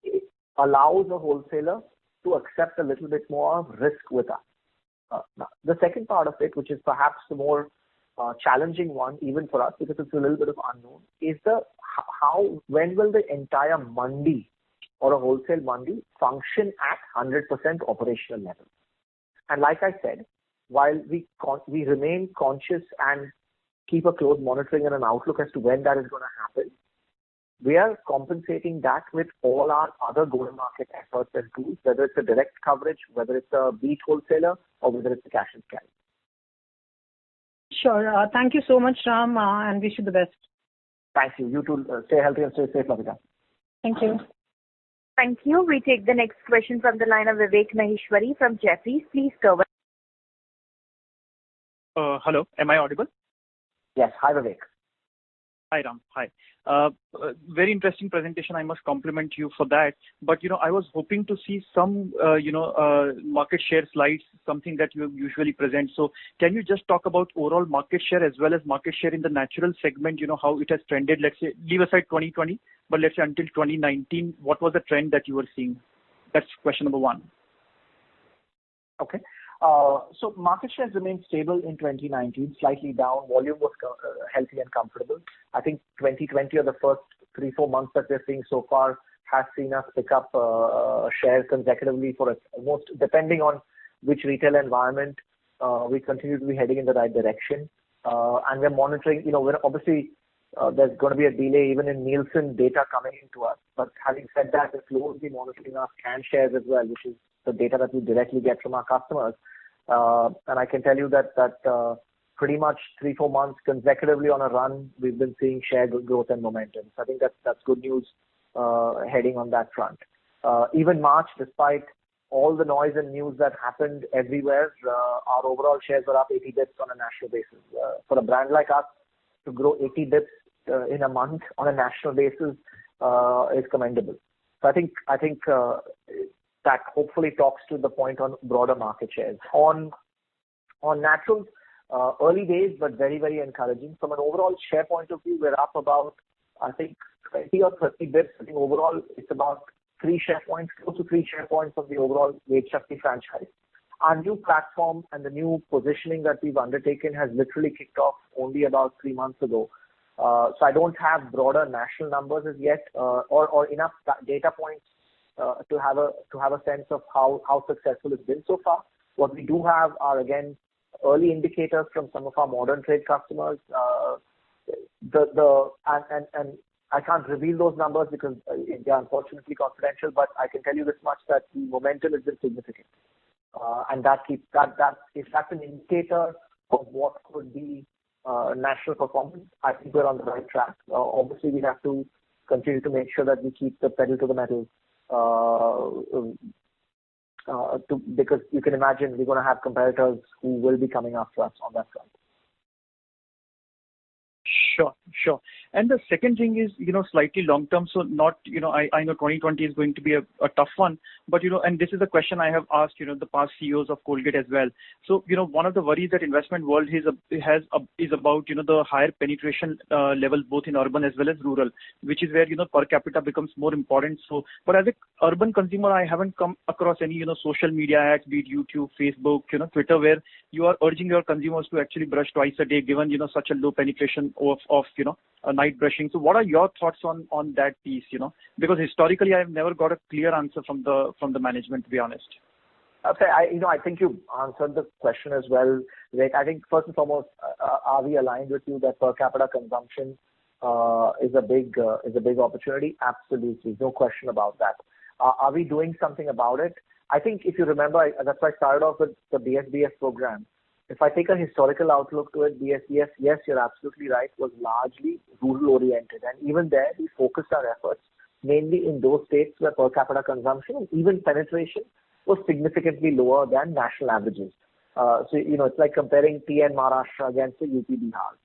it allows a wholesaler to accept a little bit more risk with us. Now, the second part of it, which is perhaps the more challenging one even for us, because it's a little bit of unknown, is when will the entire mandi or a wholesale mandi function at 100% operational level? And like I said, while we remain conscious and keep a close monitoring and an outlook as to when that is going to happen, we are compensating that with all our other go-to-market efforts and tools, whether it's a direct coverage, whether it's a beat wholesaler, or whether it's a cash and carry. Sure. Thank you so much, Ram, and wish you the best. Thank you. You too. Stay healthy and stay safe, Lavika. Thank you. Thank you. We take the next question from the line of Vivek Maheshwari from Jefferies. Please go ahead. Hello, am I audible? Yes. Hi, Vivek. Hi, Ram. Hi. Very interesting presentation. I must compliment you for that. But, I was hoping to see some, market share slides, something that you usually present. So can you just talk about overall market share as well as market share in the natural segment, how it has trended, let's say, leave aside 2020, but let's say until 2019, what was the trend that you were seeing? That's question number one. Okay. So market shares remained stable in 2019, slightly down. Volume was healthy and comfortable. I think 2020 or the first 3-4 months that we're seeing so far has seen us pick up shares consecutively for almost, depending on which retail environment, we continue to be heading in the right direction. And we're monitoring, we're obviously there's going to be a delay even in Nielsen data coming into us. But having said that, we're closely monitoring our scan shares as well, which is the data that we directly get from our customers. And I can tell you that pretty much 3-4 months consecutively on a run, we've been seeing share growth and momentum. So I think that's good news heading on that front. Even March, despite all the noise and news that happened everywhere, our overall shares were up 80 bits on a national basis. For a brand like us to grow 80 bits in a month on a national basis is commendable. So I think that hopefully talks to the point on broader market shares. On naturals, early days, but very, very encouraging. From an overall share point of view, we're up about, I think, 20 or 30 bits. I think overall it's about 3 share points, close to 3 share points of the overall Ved Shakti franchise. Our new platform and the new positioning that we've undertaken has literally kicked off only about 3 months ago. So I don't have broader national numbers as yet, or enough data points to have a sense of how successful it's been so far. What we do have are, again, early indicators from some of our modern trade customers. And I can't reveal those numbers because they are unfortunately confidential, but I can tell you this much, that the momentum has been significant. and if that's an indicator of what could be national performance, I think we're on the right track. Obviously, we have to continue to make sure that we keep the pedal to the metal, because you can imagine we're going to have competitors who will be coming after us on that front. Sure. And the second thing is, slightly long term. So not, I know 2020 is going to be a tough one, but, and this is a question I have asked, the past CEOs of Colgate as well. So, one of the worries that investment world is about, the higher penetration levels both in urban as well as rural, which is where, per capita becomes more important. So, but as an urban consumer, I haven't come across any, social media ads, be it YouTube, Facebook, Twitter, where you are urging your consumers to actually brush twice a day, given, such a low penetration of night brushing. So what are your thoughts on that piece, because historically I've never got a clear answer from the management, to be honest. Okay, I think you answered the question as well, Vivek. I think first and foremost, are we aligned with you that per capita consumption is a big opportunity? Absolutely, no question about that. Are we doing something about it? I think if you remember, that's why I started off with the BSBF program. If I take a historical outlook to it, BSBF, yes, you're absolutely right, was largely rural oriented. And even there, we focused our efforts mainly in those states where per capita consumption and even penetration was significantly lower than national averages. So, it's like comparing TN Maharashtra against the UP Bihar.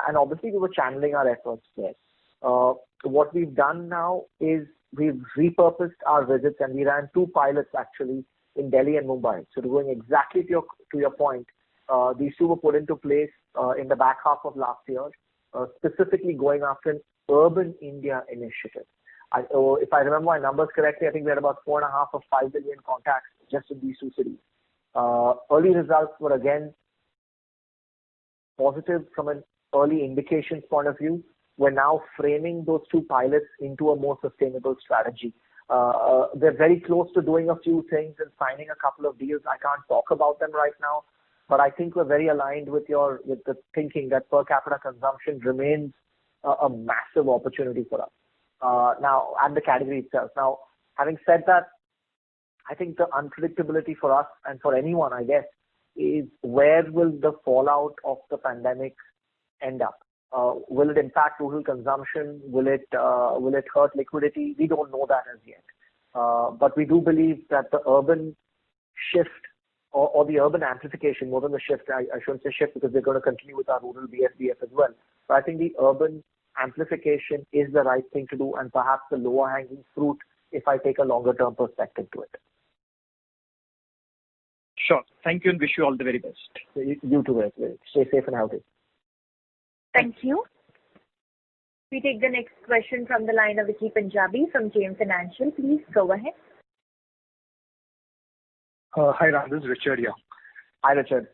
And obviously, we were channeling our efforts there. What we've done now is we've repurposed our visits, and we ran 2 pilots actually in Delhi and Mumbai. So going exactly to your point, these 2 were put into place in the back half of last year, specifically going after an urban India initiative. If I remember my numbers correctly, I think we had about 4.5 or 5 billion contacts just in these 2 cities. Early results were again positive from an early indications point of view. We're now framing those 2 pilots into a more sustainable strategy. They're very close to doing a few things and signing a couple of deals. I can't talk about them right now, but I think we're very aligned with the thinking that per capita consumption remains a massive opportunity for us. Now, and the category itself. Now, having said that, I think the unpredictability for us and for anyone, I guess, is where will the fallout of the pandemic end up? Will it impact rural consumption? Will it hurt liquidity? We don't know that as yet. But we do believe that the urban shift or the urban amplification, more than the shift, I shouldn't say shift because we're going to continue with our rural BSBF as well. But I think the urban amplification is the right thing to do, and perhaps the lower hanging fruit if I take a longer term perspective to it. Sure. Thank you and wish you all the very best. You too. Stay safe and healthy. Thank you. We take the next question from the line of Vicky Punjabi from JM Financial. Please go ahead. Hi, Ram. This is Richard here. Hi, Richard.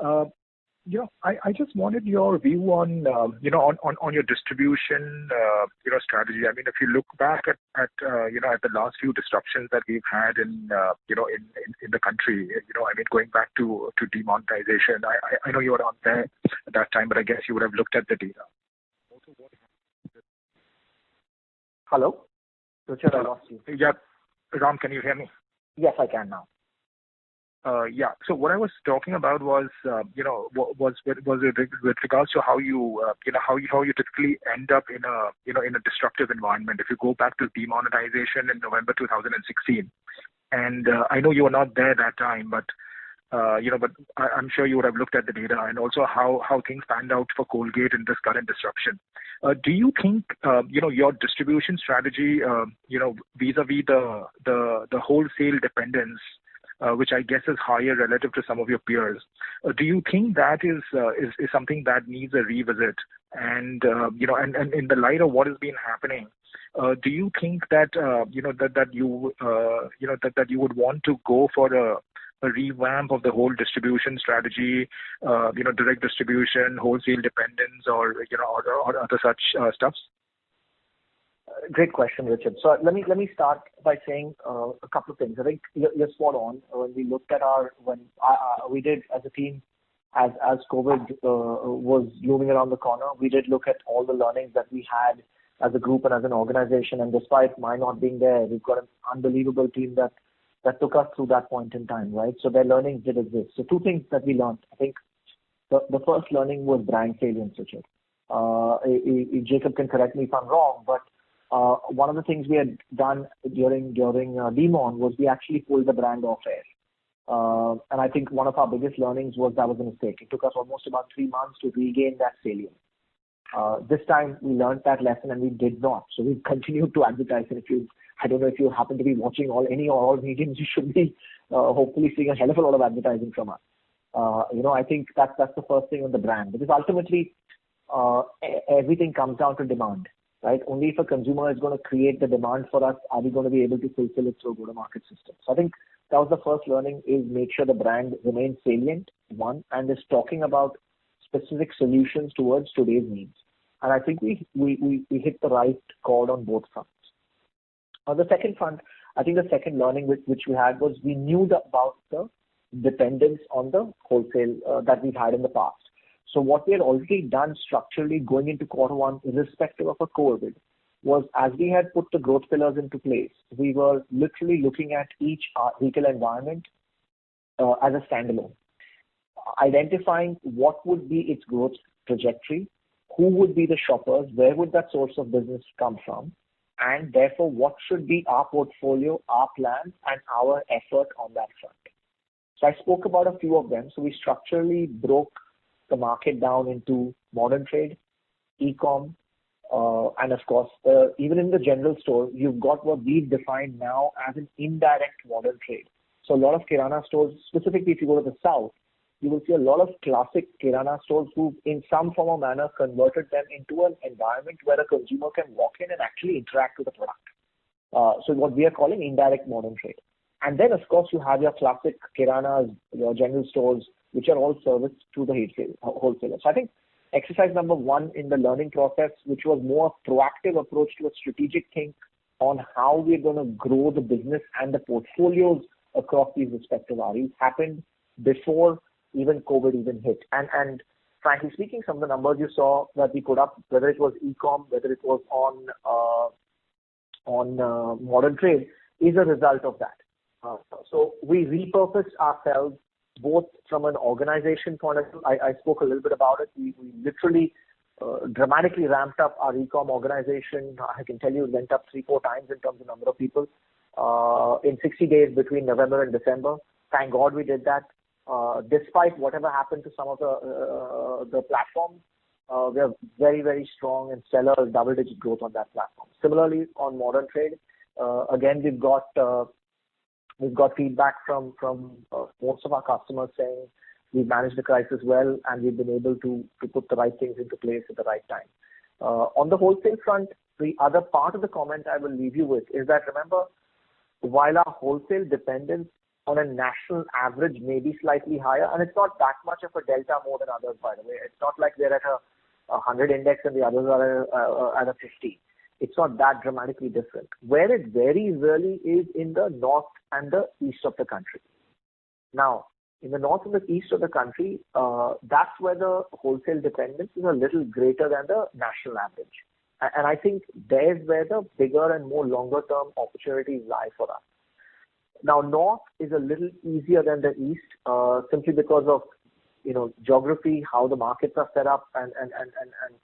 I just wanted your view on your distribution, strategy. I mean, if you look back at the last few disruptions that we've had in the country, going back to demonetization. I know you were not there at that time, but I guess you would have looked at the data. Hello? Richard, I lost you. Yeah. Ram, can you hear me? Yes, I can now. So what I was talking about was with regards to how you typically end up in a disruptive environment. If you go back to demonetization in November 2016, and I know you were not there that time, but I'm sure you would have looked at the data and also how things panned out for Colgate in this current disruption. Do you think your distribution strategy, vis-a-vis the wholesale dependence, which I guess is higher relative to some of your peers, do you think that is something that needs a revisit? And and in the light of what has been happening, do you think that that you would want to go for a revamp of the whole distribution strategy, direct distribution, wholesale dependence, or other such stuffs? Great question, Richard. So let me start by saying a couple of things. I think you're spot on. When we looked at we did as a team, as COVID was looming around the corner, we did look at all the learnings that we had as a group and as an organization. And despite my not being there, we've got an unbelievable team that that took us through that point in time, right? So their learnings did exist. So two things that we learned. I think the first learning was brand salience, Richard. Jacob can correct me if I'm wrong, but one of the things we had done during Demon was we actually pulled the brand off air. And I think one of our biggest learnings was that was a mistake. It took us almost about 3 months to regain that salience. This time we learned that lesson and we did not. So we've continued to advertise. And I don't know if you happen to be watching all mediums, you should be hopefully seeing a hell of a lot of advertising from us. I think that's the first thing on the brand, because ultimately everything comes down to demand, right? Only if a consumer is going to create the demand for us are we going to be able to fulfill it through a go-to-market system. So I think that was the first learning, is make sure the brand remains salient, one, and is talking about specific solutions towards today's needs. And I think we hit the right chord on both fronts. On the second front, I think the second learning which we had was we knew about the dependence on the wholesale that we've had in the past. So what we had already done structurally going into Q1, irrespective of a COVID, was as we had put the growth pillars into place, we were literally looking at each retail environment as a standalone, identifying what would be its growth trajectory, who would be the shoppers, where would that source of business come from, and therefore what should be our portfolio, our plans, and our effort on that front. So I spoke about a few of them. So we structurally broke the market down into modern trade, e-com, and of course, even in the general store, you've got what we've defined now as an indirect modern trade. So a lot of Kirana stores, specifically if you go to the south, you will see a lot of classic Kirana stores who in some form or manner converted them into an environment where a consumer can walk in and actually interact with the product. So what we are calling indirect modern trade. And then, of course, you have your classic Kiranas, your general stores, which are all serviced through the wholesalers. So I think exercise number one in the learning process, which was more a proactive approach to a strategic think on how we're going to grow the business and the portfolios across these respective REs, happened before even COVID even hit. And frankly speaking, some of the numbers you saw that we put up, whether it was e-com, whether it was on modern trade, is a result of that. So we repurposed ourselves both from an organization point of view. I spoke a little bit about it. We literally dramatically ramped up our e-com organization. I can tell you it went up 3-4 times in terms of number of people in 60 days between November and December. Thank God we did that. Despite whatever happened to some of the platforms, we are very, very strong and stellar double-digit growth on that platform. Similarly, on modern trade, again we've got feedback from most of our customers saying we've managed the crisis well and we've been able to put the right things into place at the right time. On the wholesale front, the other part of the comment I will leave you with is that, remember, while our wholesale dependence on a national average may be slightly higher, and it's not that much of a delta more than others, by the way. It's not like they're at a 100 index and the others are at a 50. It's not that dramatically different. Where it varies really is in the north and the east of the country. Now, in the north and the east of the country, that's where the wholesale dependence is a little greater than the national average. And I think there's where the bigger and more longer term opportunities lie for us. Now, north is a little easier than the east, simply because of geography, how the markets are set up, and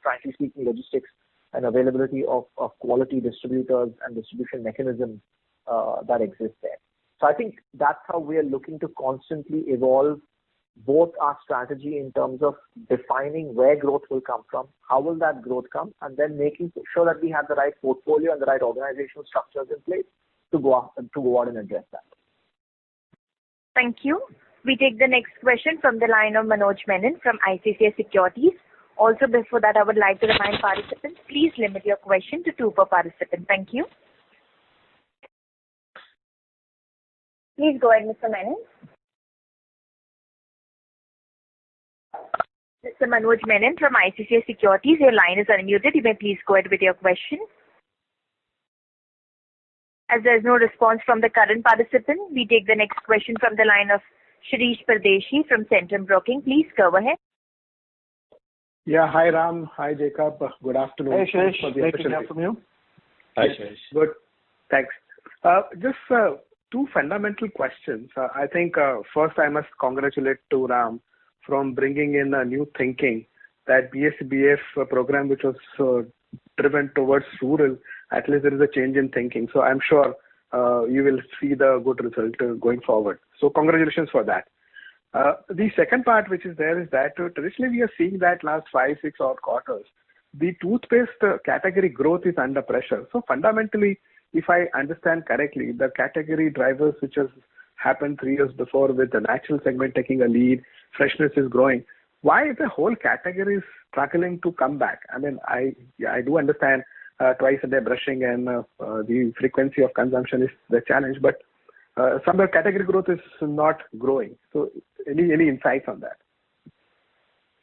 frankly speaking, logistics and availability of quality distributors and distribution mechanisms that exist there. So I think that's how we are looking to constantly evolve both our strategy in terms of defining where growth will come from, how will that growth come, and then making sure that we have the right portfolio and the right organizational structures in place to go out and address that. Thank you. We take the next question from the line of Manoj Menon from ICICI Securities. Also, before that, I would like to remind participants, please limit your question to 2 per participant. Thank you. Please go ahead, Mr. Menon. Mr. Manoj Menon from ICICI Securities, your line is unmuted. You may please go ahead with your question. As there is no response from the current participant, we take the next question from the line of Shirish Pardeshi from Centrum Broking. Please go ahead. Yeah, hi Ram, hi Jacob, good afternoon. Hey Shirish, great to hear from you. Hi Shirish. Good, thanks. Just two fundamental questions. I think first I must congratulate to Ram from bringing in a new thinking that BSBF program, which was driven towards rural, at least there is a change in thinking. So I'm sure you will see the good result going forward. So congratulations for that. The second part which is there is that traditionally we are seeing that last 5-6 odd quarters, the toothpaste category growth is under pressure. So fundamentally, if I understand correctly, the category drivers which has happened 3 years before with the natural segment taking a lead, freshness is growing. Why the whole category is struggling to come back? I mean, I do understand twice a day brushing and the frequency of consumption is the challenge, but some of the category growth is not growing. So any insights on that?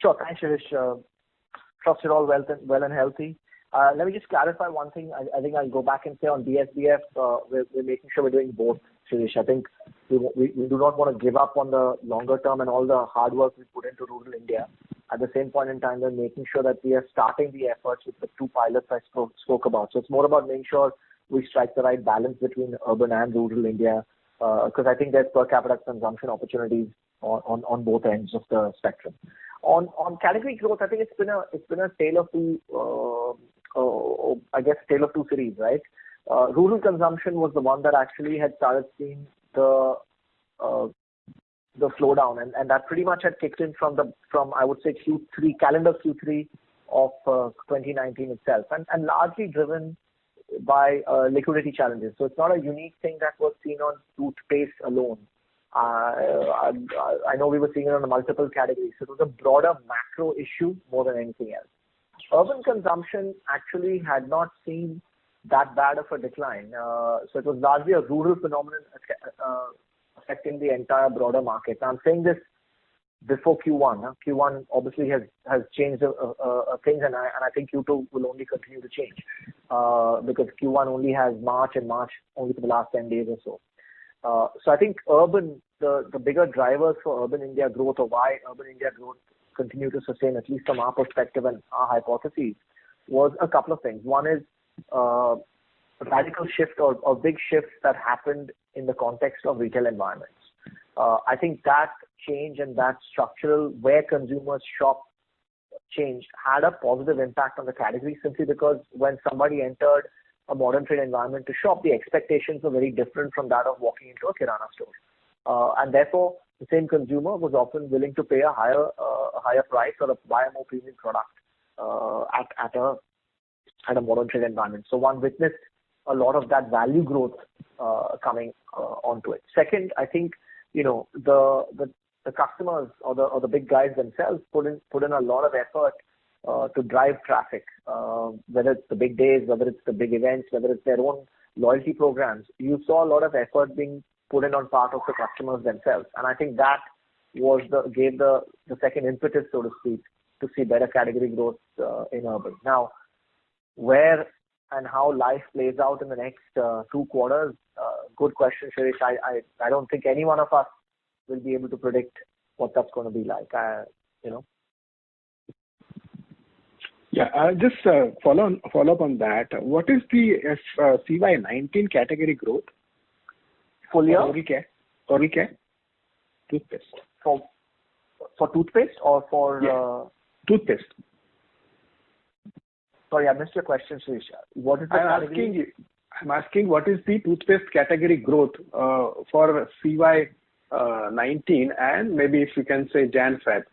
Sure. Thanks, Shirish. Trust you're all well and healthy. Let me just clarify one thing. I think I'll go back and say on BSBF, we're making sure we're doing both, Shirish. I think we do not want to give up on the longer term and all the hard work we put into rural India. At the same point in time, we're making sure that we are starting the efforts with the 2 pilots I spoke about. So it's more about making sure we strike the right balance between urban and rural India, because I think there's per capita consumption opportunities on both ends of the spectrum. On category growth, I think it's been a tale of two, tale of two cities, right? Rural consumption was the one that actually had started seeing the slowdown, and that pretty much had kicked in from I would say calendar Q3 of 2019 itself, and largely driven by liquidity challenges. So it's not a unique thing that was seen on toothpaste alone. I know we were seeing it on multiple categories. So it was a broader macro issue more than anything else. Urban consumption actually had not seen that bad of a decline. So it was largely a rural phenomenon affecting the entire broader market. Now, I'm saying this before Q1. Q1 obviously has changed things, and I think Q2 will only continue to change because Q1 only has March, and March only for the last 10 days or so. So I think urban, the bigger drivers for urban India growth, or why urban India growth continue to sustain, at least from our perspective and our hypotheses, was a couple of things. One is a radical shift or big shifts that happened in the context of retail environments. I think that change and that structural where consumers shop change had a positive impact on the category, simply because when somebody entered a modern trade environment to shop, the expectations were very different from that of walking into a kirana store. And therefore, the same consumer was often willing to pay a higher price or buy a more premium product at a modern trade environment. So one witnessed a lot of that value growth coming onto it. Second, I think the customers or the big guys themselves put in a lot of effort to drive traffic, whether it's the big days, whether it's the big events, whether it's their own loyalty programs. You saw a lot of effort being put in on part of the customers themselves, and I think that gave the second impetus, so to speak, to see better category growth in urban. Now, where and how life plays out in the next 2 quarters, good question, Shirish. I don't think any one of us will be able to predict what that's going to be like. Yeah, I'll just follow up on that. What is the CY19 category growth? Full year? Oral care? Toothpaste. For toothpaste or for... Toothpaste. Sorry, I missed your question, Shirish. What is the category? I'm asking what is the toothpaste category growth for CY19 and maybe if you can say Jan-Feb.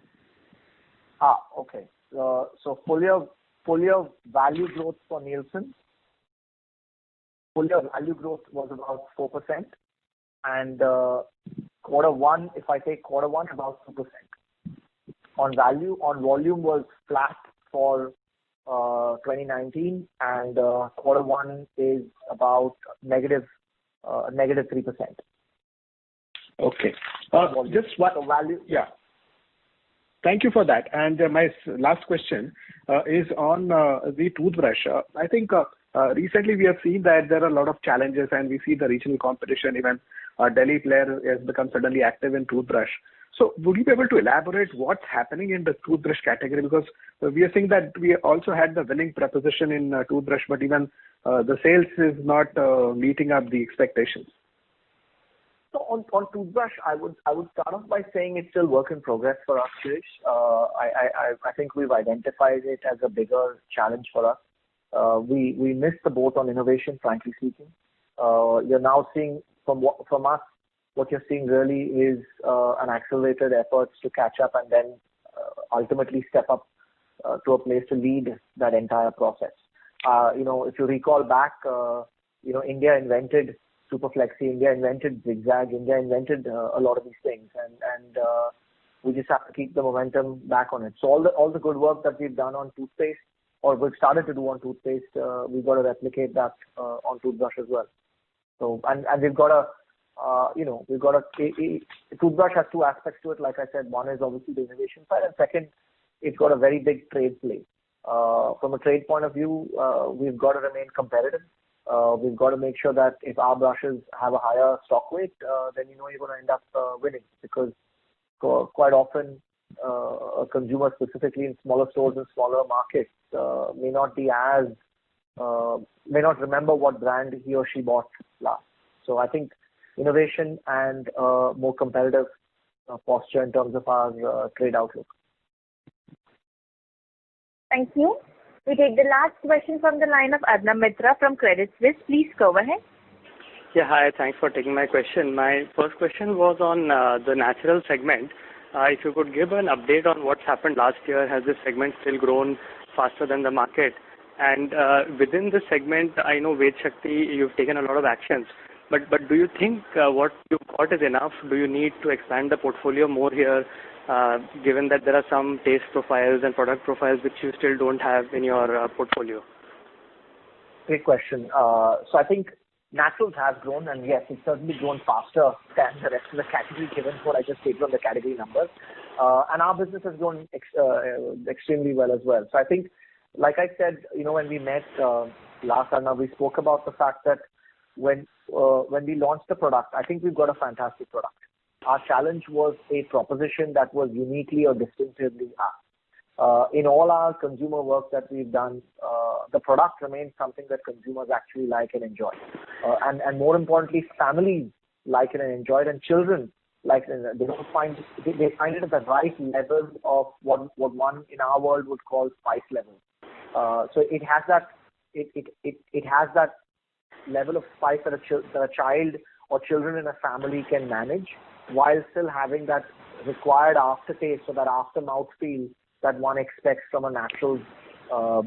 Okay. So full year value growth for Nielsen. Full year value growth was about 4%, and quarter one, if I take quarter one, about 2%. On volume was flat for 2019, and quarter one is about negative 3%. Okay. Just what value? Yeah. Thank you for that. And my last question is on the toothbrush. I think recently we have seen that there are a lot of challenges, and we see the regional competition. Even Delhi player has become suddenly active in toothbrush. So would you be able to elaborate what's happening in the toothbrush category? Because we are seeing that we also had the winning proposition in toothbrush, but even the sales is not meeting up the expectations. So on toothbrush, I would start off by saying it's still work in progress for us, Krish. I think we've identified it as a bigger challenge for us. We missed the boat on innovation, frankly speaking. You're now seeing from us, what you're seeing really is an accelerated efforts to catch up and then ultimately step up to a place to lead that entire process. If you recall back, India invented Superflexi, India invented Zigzag, India invented a lot of these things, and we just have to keep the momentum back on it. So all the good work that we've done on toothpaste, or we've started to do on toothpaste, we've got to replicate that on toothbrush as well. So and we've got a toothbrush has two aspects to it. Like I said, one is obviously the innovation side, and second, it's got a very big trade play. From a trade point of view, we've got to remain competitive. We've got to make sure that if our brushes have a higher stock weight, then you're going to end up winning, because quite often a consumer, specifically in smaller stores and smaller markets, may not remember what brand he or she bought last. So I think innovation and more competitive posture in terms of our trade outlook. Thank you. We take the last question from the line of Arnab Mitra from Credit Suisse. Please go ahead. Yeah, hi. Thanks for taking my question. My first question was on the natural segment. If you could give an update on what's happened last year. Has this segment still grown faster than the market? And within this segment, I know Ved Shakti, you've taken a lot of actions. But do you think what you've got is enough? Do you need to expand the portfolio more here, given that there are some taste profiles and product profiles which you still don't have in your portfolio? Great question. So I think naturals has grown, and yes, it's certainly grown faster than the rest of the category, given what I just stated on the category numbers. And our business has grown extremely well as well. So I think, like I said, when we met last time, we spoke about the fact that when we launched the product, I think we've got a fantastic product. Our challenge was a proposition that was uniquely or distinctively us. In all our consumer work that we've done, the product remains something that consumers actually like and enjoy. And more importantly, families like it and enjoy it, and children like it. They find it at the right level of what one in our world would call spice level. So it has that level of spice that a child or children in a family can manage, while still having that required aftertaste or that after-mouth feel that one expects from a natural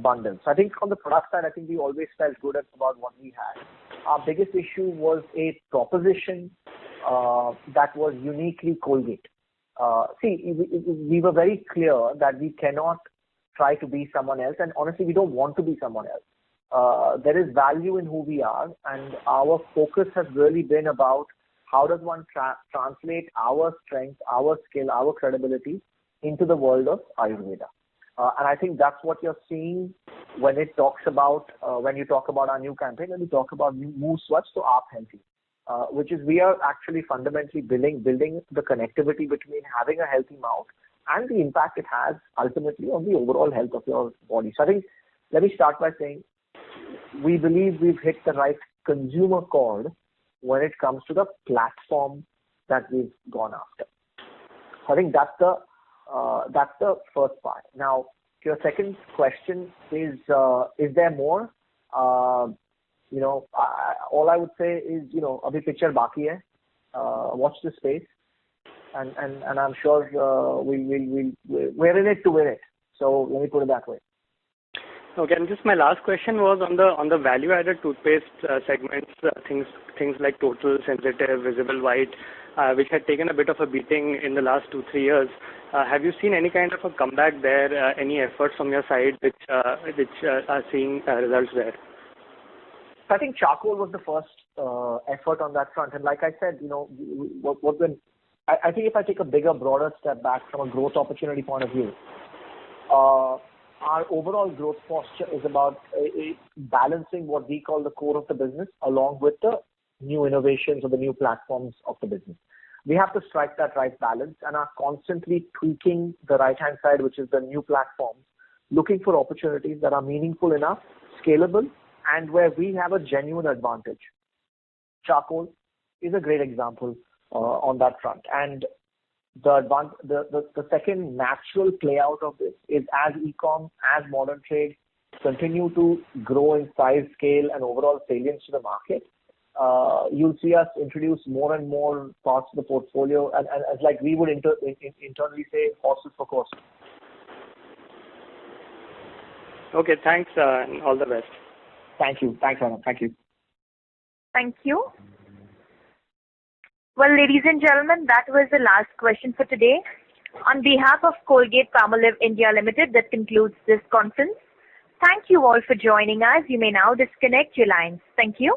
bundle. So I think on the product side, I think we always felt good about what we had. Our biggest issue was a proposition that was uniquely Colgate. We were very clear that we cannot try to be someone else, and honestly, we don't want to be someone else. There is value in who we are, and our focus has really been about how does one translate our strength, our skill, our credibility into the world of Ayurveda. And I think that's what you're seeing when it talks about, when you talk about our new campaign, when we talk about Move Swachh to Aap Healthy, which is we are actually fundamentally building the connectivity between having a healthy mouth and the impact it has ultimately on the overall health of your body. So I think, let me start by saying, we believe we've hit the right consumer chord when it comes to the platform that we've gone after. So I think that's the first part. Now, your second question is there more? All I would say is, abhi picture baki hai. Watch the space, and I'm sure we're in it to win it. So let me put it that way. Okay, and just my last question was on the value-added toothpaste segments, things like Total, Sensitive, Visible White, which had taken a bit of a beating in the last 2-3 years. Have you seen any kind of a comeback there? Any efforts from your side which are seeing results there? I think charcoal was the first effort on that front, and like I said, I think if I take a bigger, broader step back from a growth opportunity point of view, our overall growth posture is about balancing what we call the core of the business along with the new innovations or the new platforms of the business. We have to strike that right balance and are constantly tweaking the right-hand side, which is the new platforms, looking for opportunities that are meaningful enough, scalable, and where we have a genuine advantage. Charcoal is a great example on that front. And the second natural play out of this is as e-com, as modern trade continue to grow in size, scale, and overall salience to the market, you'll see us introduce more and more parts of the portfolio, and as like we would internally say, horses for courses. Okay, thanks, and all the best. Thank you. Thanks, Anand. Thank you. Thank you. Well, ladies and gentlemen, that was the last question for today. On behalf of Colgate Palmolive India Limited, that concludes this conference. Thank you all for joining us. You may now disconnect your lines. Thank you.